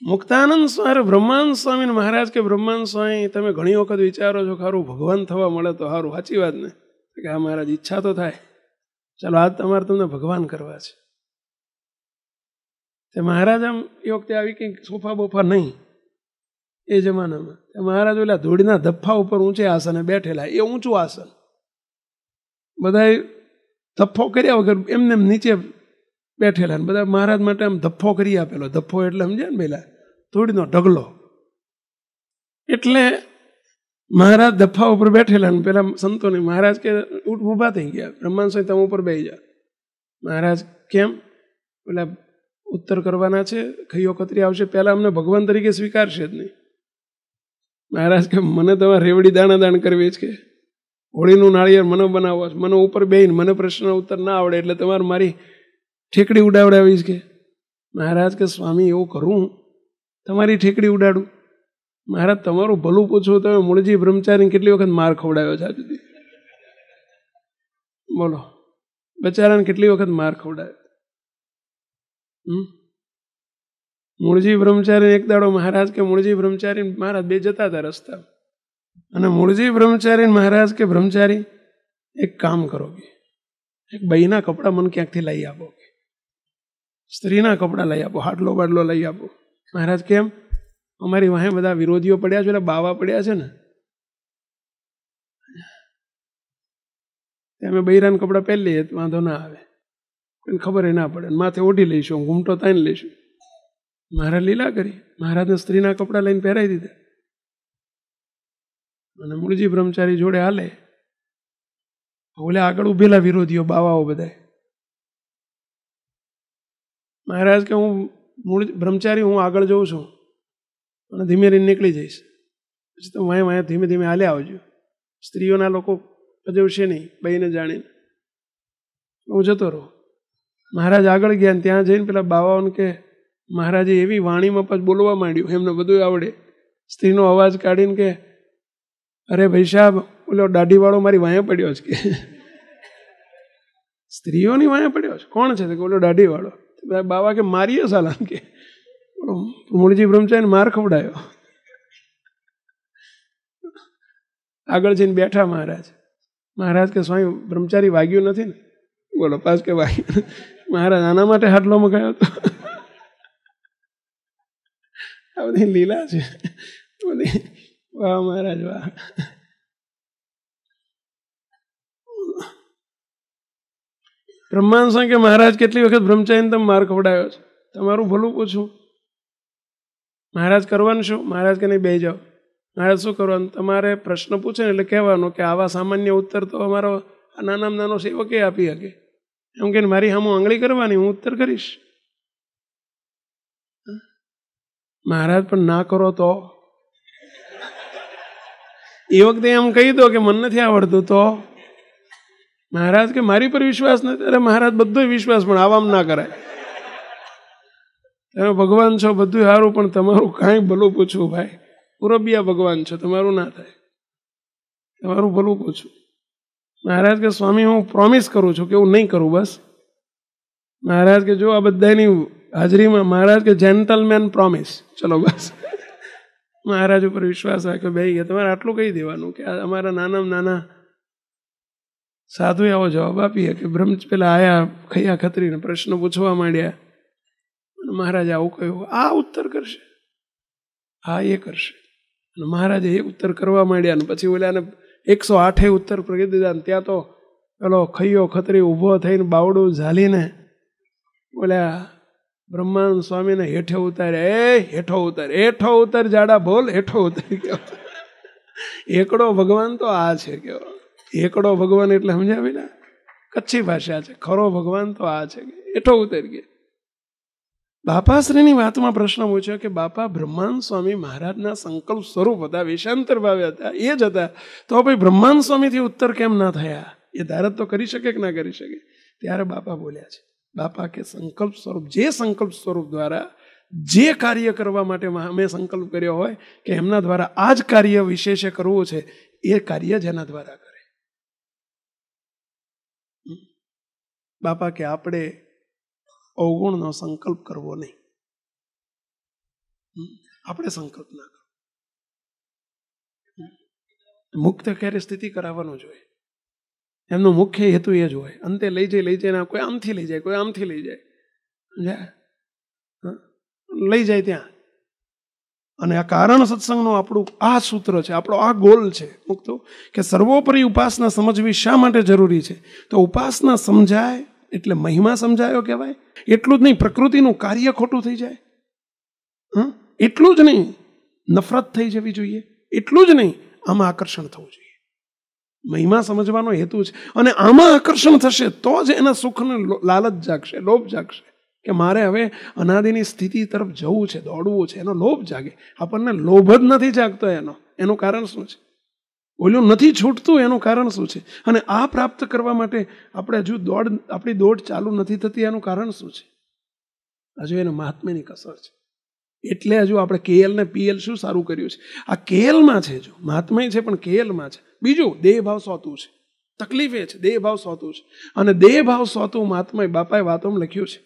Speaker 1: મુક્તાનંદ સ્વામી બ્રહ્માંડ સ્વામી મહારાજ કે બ્રહ્માંડ સ્વામી તમે ઘણી વખત વિચારો છો ખારું ભગવાન થવા મળે તો સારું. સાચી વાત ને કે આ મહારાજ ઈચ્છા તો થાય, ચાલો આજ તમારે તમને ભગવાન કરવા છે. તે મહારાજ આમ એ વખતે આવી કંઈક સોફા બોફા નહીં એ જમાનામાં. મહારાજ ઓલા ધૂળના ધફ્ફા ઉપર ઊંચે આસને બેઠેલા, એ ઊંચું આસન, બધા ધફ્ફો કર્યા વગર એમને નીચે બેઠેલા ને બધા મહારાજ માટે આમ ધફ્ફો કરી આપેલો. ધફ્ફો એટલે સમજ્યા ને પેલા ધૂળનો ઢગલો. એટલે મહારાજ ધફ્ફા ઉપર બેઠેલા ને પેલા સંતોને મહારાજ કે ઊભા થઈ ગયા, બ્રહ્માંડ સ્વામી તમે ઉપર બેસી જા. મહારાજ કેમ? પેલા ઉત્તર કરવાના છે, ખૈયો ખત્રી આવશે, પહેલા અમને ભગવાન તરીકે સ્વીકારશે જ નહીં. મહારાજ કે મને તમારે રેવડી દાણા દાણ કરવી જ કે હોળીનું નાળિયેર મને બનાવવા છે, મને ઉપર બેહીને મને પ્રશ્નનો ઉત્તર ના આવડે એટલે તમારે મારી ઠેકડી ઉડાવડાવીશ કે. મહારાજ કે સ્વામી એવું કરું, તમારી ઠેકડી ઉડાડું? મહારાજ તમારું ભલું પૂછવું, તમે મૂળજી બ્રહ્મચારી કેટલી વખત માર ખવડાવ્યો છે આ સુધી? બોલો, બચારાને કેટલી વખત માર ખવડાવ્યો. મૂળજી બ્રહ્મચારી એક દાડો મહારાજ કે મૂળજી બ્રહ્મચારી મહારાજ બે જતા હતા રસ્તા, અને મૂળજી બ્રહ્મચારી મહારાજ કે બ્રહ્મચારી એક કામ કરો કે એક બઈના કપડાં મને ક્યાંકથી લઈ આપો, કે સ્ત્રીના કપડાં લઈ આપો, હાટલો બાટલો લઈ આપો. મહારાજ કેમ? અમારી વાહે બધા વિરોધીઓ પડ્યા છે, એટલે બાવા પડ્યા છે ને, અમે બૈરાના કપડાં પહેરી લઈએ વાંધો ના આવે, કોઈને ખબર ના પડે, માથે ઓઢી લઈશું, ઘૂમટો તાઈને લઈશું. મહારાજ લીલા કરી, મહારાજને સ્ત્રીના કપડાં લઈને પહેરાવી દીધા અને મૂળજી બ્રહ્મચારી જોડે હાલે. ઓલે આગળ ઉભેલા વિરોધીઓ બાવાઓ બધા. મહારાજ કે હું બ્રહ્મચારી હું આગળ જઉં છું અને ધીમે રહીને નીકળી જઈશ, પછી તો વાંહે ધીમે ધીમે હાલે આવજો, સ્ત્રીઓના લોકો પજવશે નહીં, બઈને જાણીને હું જતો રહું. મહારાજ આગળ ગયા ને ત્યાં જઈને પેલા બાવાઓને કે મહારાજે એવી વાણીમાં પછી બોલવા માંડ્યું, એમને બધું આવડે. સ્ત્રીનો અવાજ કાઢીને કે અરે ભાઈ સાહેબ, ઓલો દાઢીવાળો મારી વાંહે પડ્યો છે કે. સ્ત્રીઓની વાંહે પડ્યો છે? કોણ છે? ઓલો દાઢીવાળો. બાવા કે મારીએ સાલા કે. મૂળજી બ્રહ્મચારીને માર ખવડાયો. આગળ જઈને બેઠા મહારાજ. મહારાજ કે સ્વામી બ્રહ્મચારી વાગ્યું નથી ને? બોલો, પાસ કે વાગ્યું. મહારાજ આના માટે હાટલો મગાયો હતો. આ બધી લીલા છે બધી. વાહ મહારાજ વાહ. બ્રહ્માંડ સ્વામી કે મહારાજ કેટલી વખત બ્રહ્મચારીને તમે માર ખવડાવ્યો છે, તમારું ભલું પૂછું. મહારાજ કરવાનું શું? મહારાજ કે નહીં, બે જાઓ. મહારાજ શું કરવાનું? તમારે પ્રશ્ન પૂછે ને એટલે કહેવાનું કે આવા સામાન્ય ઉત્તર તો અમારો નાનામાં નાનો સેવકે આપી શકે. એમ કે મારી સામું આંગળી કરવાની, હું ઉત્તર કરીશ. મહારાજ પણ ના કરો તો એ વખતે એમ કહી દો કે મને નથી આવડતું તો મહારાજ કે મારી પર વિશ્વાસ નથી. અરે મહારાજ બધો વિશ્વાસ પણ આવામ ના કરાય. તમે ભગવાન છો, બધું સારું, પણ તમારું કાંઈ ભલું પૂછવું ભાઈ. પુરબિયા ભગવાન છો, તમારું ના થાય, તમારું ભલું પૂછવું. મહારાજ કે સ્વામી હું પ્રોમિસ કરું છું કે એવું નહીં કરું બસ. મહારાજ કે જો આ બધાની હાજરીમાં મહારાજ કે જેન્ટલમેન પ્રોમિસ, ચલો બસ. મહારાજ ઉપર વિશ્વાસ રાખ્યો. ભાઈ તમારે આટલું કહી દેવાનું કે અમારા નાનામાં નાના સાધુ આવો જવાબ આપીએ કે પેલા આયા ખૈયા ખતરીને પ્રશ્ન પૂછવા માંડ્યા. મહારાજ આવું કહ્યું, આ ઉત્તર કરશે, હા એ કરશે. અને મહારાજે એ ઉત્તર કરવા માંડ્યા. ને પછી ઓલાને 108 ઉત્તર કરી દીધા. ત્યાં તો પેલો ખૈયો ખતરી ઊભો થઈને બાવડું ઝાલીને ઓલા બ્રહ્માંડ સ્વામીને હેઠે ઉતારે, હેઠો ઉતાર, હેઠો ઉતાર, જાડા બોલ, હેઠો ઉતારી. કેવો એકડો ભગવાન તો આ છે. કેવો એકડો ભગવાન એટલે સમજાવી ને, કચ્છી ભાષા છે. ખરો ભગવાન તો આ છે, હેઠો ઉતારી ગયા. બાપાશ્રીની વાતમાં પ્રશ્ન પૂછ્યો કે બાપા બ્રહ્માંડ સ્વામી મહારાજના સંકલ્પ સ્વરૂપ હતા, વેશાંતર ભાવે હતા, એ જ હતા, તો ભાઈ બ્રહ્માંડ સ્વામીથી ઉત્તર કેમ ના થયા? એ ધારત તો કરી શકે કે ના કરી શકે? ત્યારે બાપા બોલ્યા છે. બાપા કે સંકલ્પ સ્વરૂપ, જે સંકલ્પ સ્વરૂપ દ્વારા જે કાર્ય કરવા માટે અમે સંકલ્પ કર્યો હોય કે એમના દ્વારા આ જ કાર્ય વિશેષે કરવું છે, એ કાર્ય જેના દ્વારા કરે. બાપા કે આપણે અવગુણનો સંકલ્પ કરવો નહીં, આપણે સંકલ્પ ના કરવો. મુક્ત ક્યારે સ્થિતિ કરાવવાનો જોઈએ, એમનો મુખ્ય હેતુ એ જ હોય. અંતે લઈ જઈને કોઈ આમથી લઈ જાય, કોઈ આમથી લઈ જાય, લઈ જાય ત્યાં. અને આ કારણ સત્સંગનું આપણું આ સૂત્ર છે, આપણો આ ગોલ છે મુક્તો, કે સર્વોપરી ઉપાસના સમજવી શા માટે જરૂરી છે? તો ઉપાસના સમજાય એટલે મહિમા સમજાયો કહેવાય. એટલું જ નહીં, પ્રકૃતિનું કાર્ય ખોટું થઈ જાય. એટલું જ નહીં, નફરત થઈ જવી જોઈએ. એટલું જ નહીં, આમાં આકર્ષણ થવું જોઈએ. મહિમા સમજવાનો હેતુ છે. અને આમાં આકર્ષણ થશે તો જ એના સુખને લાલચ જાગશે, લોભ જાગશે કે મારે હવે અનાદિની સ્થિતિ તરફ જવું છે, દોડવું છે. એનો લોભ જાગે. આપણને લોભ જ નથી જાગતો. એનું કારણ શું છે? બોલ્યું નથી છૂટતું, એનું કારણ શું છે? અને આ પ્રાપ્ત કરવા માટે આપણે હજુ આપણી દોડ ચાલુ નથી થતી, એનું કારણ શું છે? હજુ એને મહાત્મ્યની કસર છે. એટલે હજુ આપણે કેએલ ને પીએલ શું સારું કર્યું છે? આ કેએલમાં છે, જો મહાત્મય છે પણ કેએલમાં છે. બીજું દેહ ભાવ સોતું છે. તકલીફ એ છે, દેહ ભાવ સોતું છે. અને દેહ ભાવ સોતું મહાત્મય બાપાએ વાતોમાં લખ્યું છે.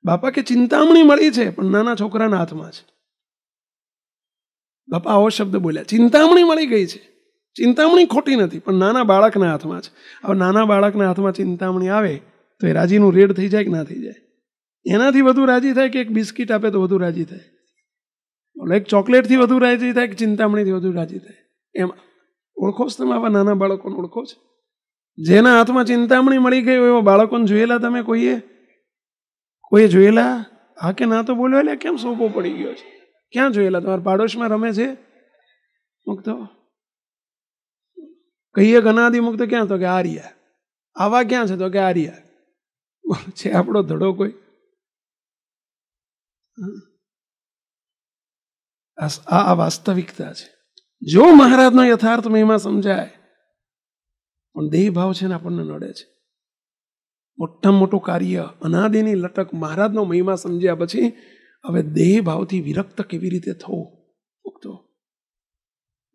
Speaker 1: બાપા કે ચિંતામણી મળી છે પણ નાના છોકરાના હાથમાં છે. બાપા આવો શબ્દ બોલ્યા, ચિંતામણી મળી ગઈ છે. ચિંતામણી ખોટી નથી, પણ નાના બાળકના હાથમાં છે. હવે નાના બાળકના હાથમાં ચિંતામણી આવે તો એ રાજીનું રેડ થઈ જાય કે ના થઈ જાય? એનાથી વધુ રાજી થાય કે એક બિસ્કિટ આપે તો વધુ રાજી થાય? એક ચોકલેટથી વધુ રાજી થાય કે ચિંતામણીથી વધુ રાજી થાય? એમ ઓળખો છો તમે આવા નાના બાળકોને? ઓળખો છો? જેના હાથમાં ચિંતામણી મળી ગઈ એવા બાળકોને જોયેલા તમે? કોઈએ જોયેલા? હા કે ના તો બોલો. એટલે કેમ સોપો પડી ગયો છે? ક્યાં જોયેલા? તમારા પાડોશમાં રમે છે મુક્તો? કહીએ અનાદિ મુક્ત ક્યાં? તો કે આર્યા. આવા ક્યાં છે? તો કે આર્યા. છે આપણો ધડો કોઈ? આ વાસ્તવિકતા છે. જો મહારાજનો યથાર્થ મહિમા સમજાય, પણ દેહ ભાવ છે ને આપણને નડે છે. મોટામાં મોટું કાર્ય અનાદિની લટક મહારાજનો મહિમા સમજ્યા પછી હવે દેહ ભાવથી વિરક્ત કેવી રીતે થવું? મુક્તો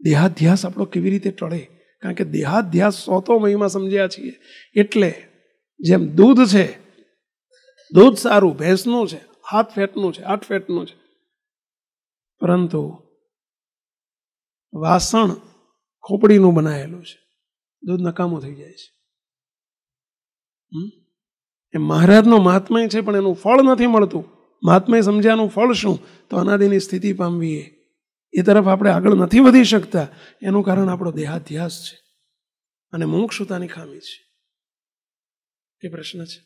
Speaker 1: દેહાધ્યાસ આપણો કેવી રીતે ટળે? કારણ કે દેહાધ્યાસ સોતો મહિમા સમજ્યા છીએ એટલે. જેમ દૂધ છે, દૂધ સારું ભેંસનું છે, 7 ફેટનું છે, 8 ફેટનું છે, પરંતુ વાસણ ખોપડીનું બનાવેલું છે, દૂધ નકામું થઈ જાય છે. એ મહારાજનો મહાત્મય છે પણ એનું ફળ નથી મળતું. મહાત્મય સમજ્યાનું ફળ શું? તો અનાદિની સ્થિતિ પામવી. એ તરફ આપણે આગળ નથી વધી શકતા, એનું કારણ આપણો દેહાધ્યાસ છે અને મુમુક્ષુતાની ખામી છે. એ પ્રશ્ન છે.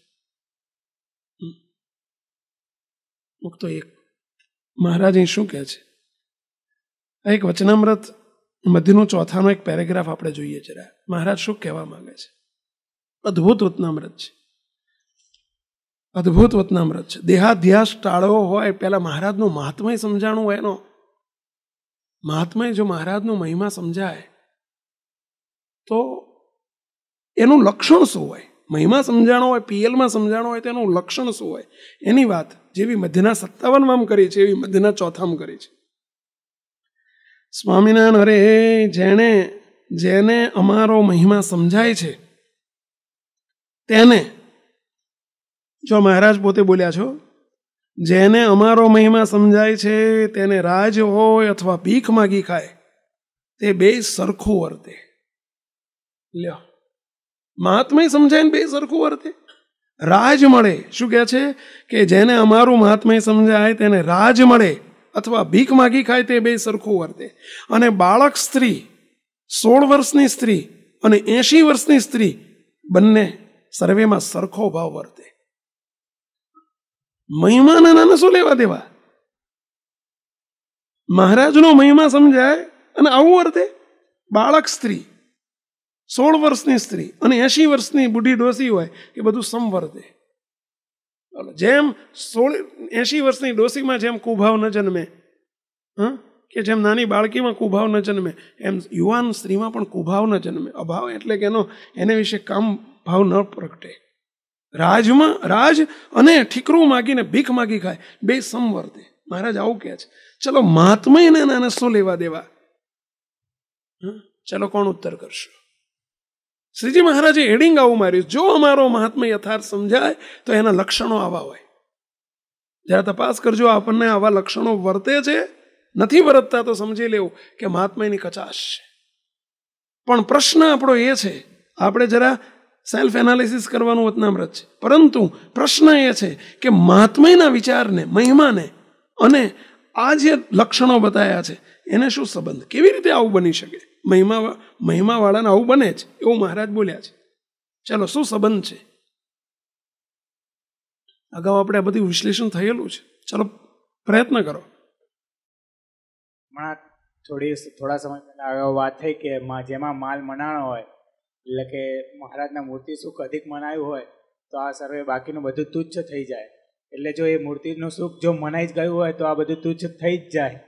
Speaker 1: મુક્તો એક મહારાજ અહીં શું કહે છે? એક વચનામૃત મધ્યનું ચોથાનો એક પેરેગ્રાફ આપણે જોઈએ જરા. મહારાજ શું કહેવા માંગે છે? અદ્ભુત વચનામૃત છે, અદ્ભુત વચનામૃત છે. દેહાધ્યાસ ટાળવો હોય, પહેલા મહારાજનું મહાત્મય સમજાણું હોય, એનો મહાત્મય જો મહારાજનું મહિમા સમજાય તો એનું લક્ષણ શું હોય? મહિમા સમજાણો હોય, પીએલમાં સમજાણો હોય તો એનું લક્ષણ શું હોય? એની વાત જેવી મધ્યના 57માં કરી છે એવી મધ્યના 4માં કરી છે. સ્વામિનારાયણ અરે જેને અમારો મહિમા સમજાય છે તેને, જો મહારાજ પોતે બોલ્યા છો, જેને અમારો મહિમા સમજાય છે તેને રાજ હોય અથવા ભીખ માગી ખાય તે બે સરખું વર્તે. લ્યો, મહાત્મય સમજાય ને બે સરખું વર્તે. રાજ મળે, શું કહે છે કે જેને અમારું મહાત્મય સમજાય તેને રાજ મળે અથવા ભીખ માગી ખાય તે બે સરખું વર્તે. અને બાળક સ્ત્રી, 16 વર્ષની સ્ત્રી અને 80 વર્ષની સ્ત્રી બંને સર્વેમાં સરખો ભાવ વર્તે. મહિમાના નાના શું લેવા દેવા? મહારાજનો મહિમા સમજાય અને આવું વર્તે. બાળક સ્ત્રી, 16 વર્ષની સ્ત્રી અને 80 વર્ષની બુઢી ડોસી હોય કે બધું સમવર્તે. જેમ 80 વર્ષની ડોસીમાં જેમ કુભાવ ન જન્મે, કે જેમ નાની બાળકીમાં કુભાવ ન જન્મે, એમ યુવાન સ્ત્રીમાં પણ કુભાવ ન જન્મે. અભાવ એટલે કે એને વિશે કામ ભાવ ન પ્રગટે. રાજ અને ઠીકરું માગીને ભીખ માગી ખાય બે સમવર્તે. મહારાજ આવું કહે છે. ચલો, મહાત્મયને નાને શું લેવા દેવા? ચલો, કોણ ઉત્તર કરશો? શ્રીજી મહારાજે હેડિંગ આવું માર્યું, જો અમારો મહાત્મય યથાર્થ સમજાય તો એના લક્ષણો આવા હોય. જરા તપાસ કરજો, આપણને આવા લક્ષણો વર્તે છે. નથી વર્તતા તો સમજી લેવું કે મહાત્મયની કચાશ છે. પણ પ્રશ્ન આપણો એ છે, આપણે જરા સેલ્ફ એનાલિસિસ કરવાનું વચનામૃત છે, પરંતુ પ્રશ્ન એ છે કે મહાત્મયના વિચારને, મહિમાને અને આ જે લક્ષણો બતાવ્યા છે એને શું સંબંધ? કેવી રીતે આવું બની શકે? મહિમાવાળાને આવું બને જ એવું મહારાજ બોલ્યા છે. ચાલો, શું સંબંધ છે? અગાઉ આપણે આ બધું વિશ્લેષણ થયેલું છે. ચાલો, પ્રયત્ન કરો.
Speaker 10: થોડા સમય પહેલા અગાઉ વાત થઈ કે જેમાં માલ મનાણો હોય, એટલે કે મહારાજના મૂર્તિ સુખ અધિક મનાયું હોય તો આ સર્વે બાકીનું બધું તુચ્છ થઈ જાય. એટલે જો એ મૂર્તિનું સુખ જો મનાઈ જ ગયું હોય તો આ બધું તુચ્છ થઈ જ જાય.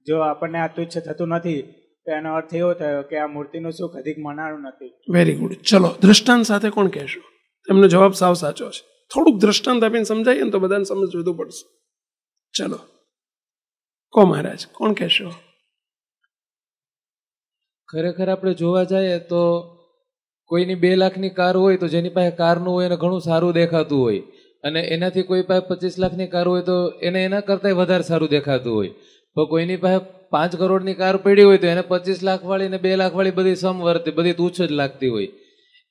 Speaker 10: જો આપણને આ તુચ્છ થતું નથી તો એનો અર્થ એવો થયો કે આ મૂર્તિનું સુખ અધિક મનાણું નથી.
Speaker 1: Very good. ચલો, દ્રષ્ટાંત સાથે કોણ કહેશો? તેમનો જવાબ સાવ સાચો છે. થોડુંક દ્રષ્ટાંત આપીને સમજાવીએ ને તો બધાને સમજ વધુ પડશે. ચલો, કો મહારાજ, કોણ કહેશો?
Speaker 11: ખરેખર આપણે જોવા જઈએ તો કોઈની 2 લાખની કાર હોય તો જેની પાસે કારનું હોય એને ઘણું સારું દેખાતું હોય, અને એનાથી કોઈ પાસે 25 લાખની કાર હોય તો એને એના કરતાં વધારે સારું દેખાતું હોય. તો કોઈની પાસે 5 કરોડની કાર પડી હોય તો એને 25 લાખ વાળી ને 2 લાખ વાળી બધી સમવર્તે, બધી તુચ્છ જ લાગતી હોય.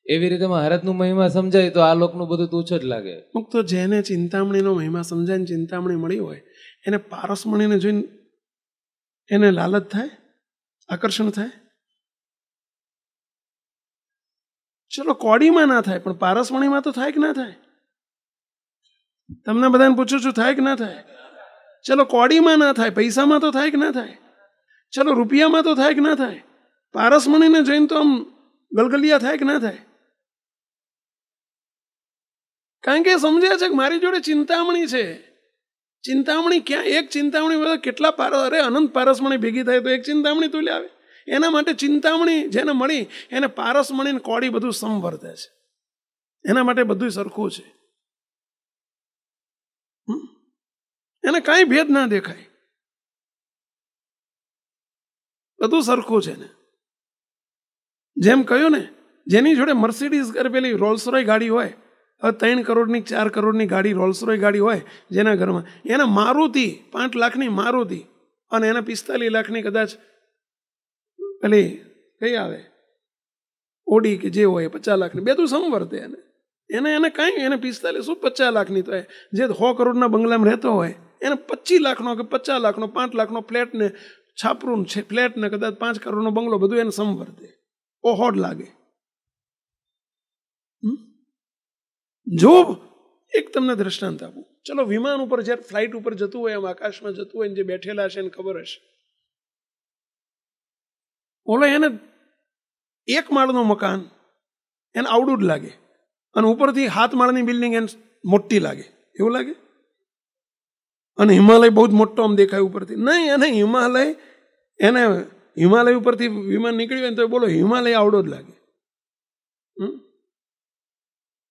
Speaker 11: એવી રીતે મહારાજનું મહિમા સમજાય તો આ લોકનું બધું તુચ્છ જ લાગે.
Speaker 1: મુક્તો જેને ચિંતામણીનો મહિમા સમજાય, ચિંતામણી મળી હોય, એને પારસમણીને જોઈને એને લાલચ થાય, આકર્ષણ થાય. ચલો, કોડીમાં ના થાય પણ પારસમણીમાં તો થાય કે ના થાય? તમને બધાને પૂછું છું, થાય કે ના થાય? ચલો, કોડીમાં ના થાય, પૈસામાં તો થાય કે ના થાય? ચલો, રૂપિયામાં તો થાય કે ના થાય? પારસમણીને જોઈને તો આમ ગલગલિયા થાય કે ના થાય? કારણ કે સમજે છે કે મારી જોડે ચિંતામણી છે. ચિંતામણી ક્યાં? એક ચિંતામણી કેટલા અરે અનંત પારસમણી ભેગી થાય તો એક ચિંતામણી તુલ્ય આવે. એના માટે ચિંતામણી જેને મળી એને પારસમણી ને કોડી બધું સમવર્તે છે. એના માટે બધું સરખું છે. એને કાંઈ ભેદ ના દેખાય, બધું સરખું છે ને. જેમ કહ્યું ને, જેની જોડે મર્સિડીઝ પેલી રોલ્સરોય ગાડી હોય, હવે 3 કરોડની 4 કરોડની ગાડી રોલ્સરોય ગાડી હોય જેના ઘરમાં, એને મારુતિ 5 લાખની મારુતિ અને એને 45 લાખની કદાચ પેલી કઈ આવે ઓડી કે જે હોય 50 લાખની, બે તું સમવર્તે. એને કાંઈ, એને 45 શું 50 લાખની તો જે 100 કરોડના બંગલામાં રહેતો હોય એને 25 લાખનો કે 50 લાખનો 5 લાખનો ફ્લેટ ને છાપરું છે, ફ્લેટ ને કદાચ 5 કરોડનો બંગલો, બધું એને સમવર્તે, ઓહોડ લાગે. જો એક તમને દ્રષ્ટાંત આપું, ચલો વિમાન ઉપર જ્યારે ફ્લાઇટ ઉપર જતું હોય, આમ આકાશમાં જતું હોય, જે બેઠેલા હશે એને ખબર હશે, ઓલો એને 1 માળનું મકાન એને આવડું જ લાગે, અને ઉપરથી 7 માળની બિલ્ડિંગ એને મોટી લાગે, એવું લાગે. અને હિમાલય બહુ જ મોટો આમ દેખાય ઉપરથી. નહીં, એને હિમાલય ઉપરથી વિમાન નીકળ્યું હોય ને તો બોલો હિમાલય આવડો જ લાગે.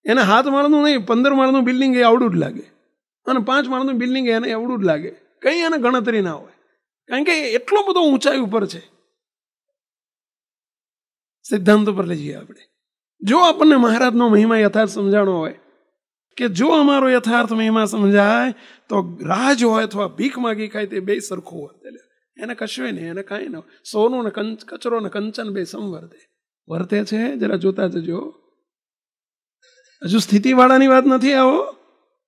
Speaker 1: એને 7 માળનું નહીં, 15 માળનું બિલ્ડિંગ એ આવડું જ લાગે, અને 5 માળનું બિલ્ડિંગ એને આવડું જ લાગે. કંઈ એને ગણતરી ના હોય, કારણ કે એટલો બધો ઊંચાઈ ઉપર છે. સિદ્ધાંત પર લઈ જઈએ આપણે. જો આપણને મહારાજનો મહિમા યથાર્થ સમજાણો હોય, કે જો અમારો યથાર્થ મહિમા સમજાય તો રાજ હોય અથવા ભીખ માગી ખાય તે બે સરખું વર્તે. એને કશું નહીં, એને કાંઈ ન હોય. સોનું ને કચરો ને કંચન બે સમવર્તે. વર્તે છે જરા જોતા જજો. હજુ સ્થિતિવાળાની વાત નથી, આવો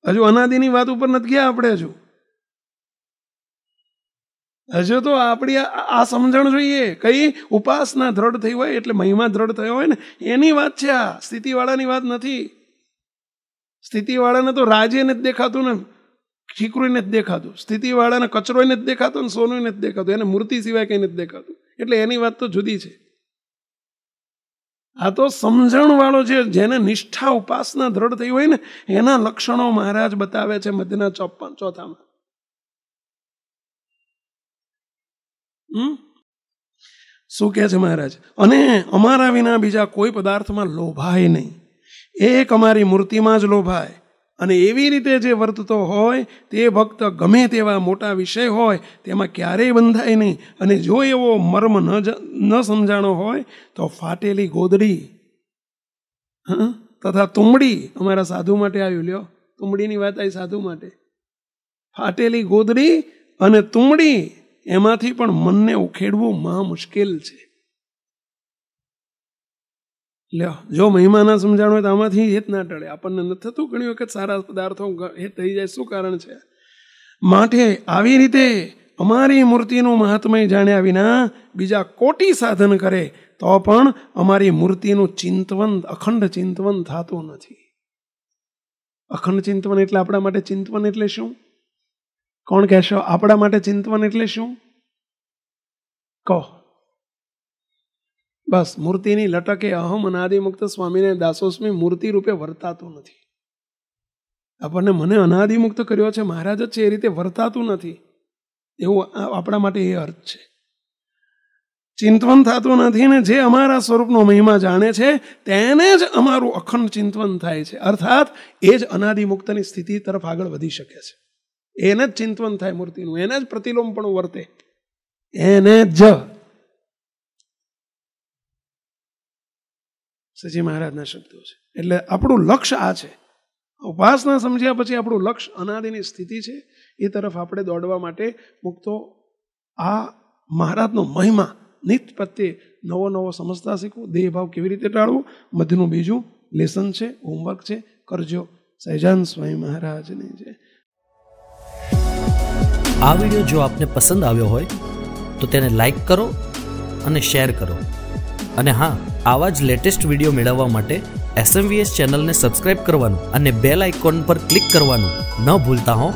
Speaker 1: હજુ અનાદિની વાત ઉપર નથી ગયા આપણે. હજુ તો આપણી આ સમજણ જોઈએ. કઈ ઉપાસના દ્રઢ થઈ હોય એટલે મહિમા દ્રઢ થયો હોય ને એની વાત છે આ, સ્થિતિવાળાની વાત નથી. સ્થિતિવાળાને તો રાજે નથી દેખાતું ને ઠીકરું નથી દેખાતું, સ્થિતિવાળાને કચરો નથી દેખાતો ને સોનું નથી દેખાતું, એને મૂર્તિ સિવાય કંઈ નથી દેખાતું. એટલે એની વાત તો જુદી છે. આ તો સમજણ વાળો છે, જેને નિષ્ઠા ઉપાસના દ્રઢ થઈ હોય ને એના લક્ષણો મહારાજ બતાવે છે મધ્યના 54 શું કહે છે મહારાજ? અને અમારા વિના બીજા કોઈ પદાર્થમાં લોભાય નહીં, એક અમારી મૂર્તિમાં જ લોભાય. અને એવી રીતે જે વર્તતો હોય તે ભક્ત ગમે તેવા મોટા વિષય હોય તેમાં ક્યારેય બંધાય નહીં. અને જો એવો મર્મ ન સમજાણો હોય તો ફાટેલી ગોદડી તથા તુંબડી, અમારા સાધુ માટે આવ્યું, લ્યો તુંબડીની વાત આવી સાધુ માટે. ફાટેલી ગોદડી અને તુંબડી એમાંથી પણ મનને ઉખેડવું મહા મુશ્કેલ છે. લ્યો, જો મહિમા ના સમજાણો હોય તો આમાંથી હેત ના ટળે. આપણને નથી થતું ઘણી વખત સારા પદાર્થો હેત થઈ જાય? શું કારણ છે? માટે આવી રીતે અમારી મૂર્તિનું મહાત્મય જાણ્યા વિના બીજા કોટી સાધન કરે તો પણ અમારી મૂર્તિનું ચિંતવન, અખંડ ચિંતવન થતું નથી. અખંડ ચિંતવન એટલે આપણા માટે ચિંતવન એટલે શું? કોણ કહેશો? આપણા માટે ચિંતવન એટલે શું કહો? બસ મૂર્તિની લટકે અહમ અનાદિમુક્ત સ્વામીને દાસોસ્મી મૂર્તિ રૂપે વર્તાતું નથી. આપણને મને અનાદિમુક્ત કર્યો છે મહારાજ જ છે એ રીતે વર્તાતું નથી, એવું આપણા માટે એ અર્થ છે. ચિંતવન થતું નથી ને જે અમારા સ્વરૂપનો મહિમા જાણે છે તેને જ અમારું અખંડ ચિંતવન થાય છે. અર્થાત એ જ અનાદિમુક્તની સ્થિતિ તરફ આગળ વધી શકે છે. એને જ ચિંતવન થાય મૂર્તિનું, એને જ પ્રતિલોમ પણ વર્તે, એને જ. સજી મહારાજના શબ્દો છે. એટલે આપણું લક્ષ્ય આ છે. ઉપાસના સમજ્યા પછી આપણું લક્ષ્ય અનાદિની સ્થિતિ છે, એ તરફ આપણે દોડવા માટે મુક્તો આ મહારાજનો મહિમા નિત પ્રત્યે નવો નવો સમજતા શીખવું. દેહભાવ કેવી રીતે ટાળવું, મધ્યનું બીજું લેસન છે, હોમવર્ક છે, કરજો. સહજાન સ્વામી મહારાજની જય.
Speaker 12: આ વિડીયો જો આપને પસંદ આવ્યો હોય તો તેને લાઈક કરો અને શેર કરો. અને હા, આવા જ લેટેસ્ટ વિડીયો મેળવવા માટે SMVS ચેનલને સબસ્ક્રાઇબ કરવાનું અને બેલ આઇકોન પર ક્લિક કરવાનું ન ભૂલતા હો.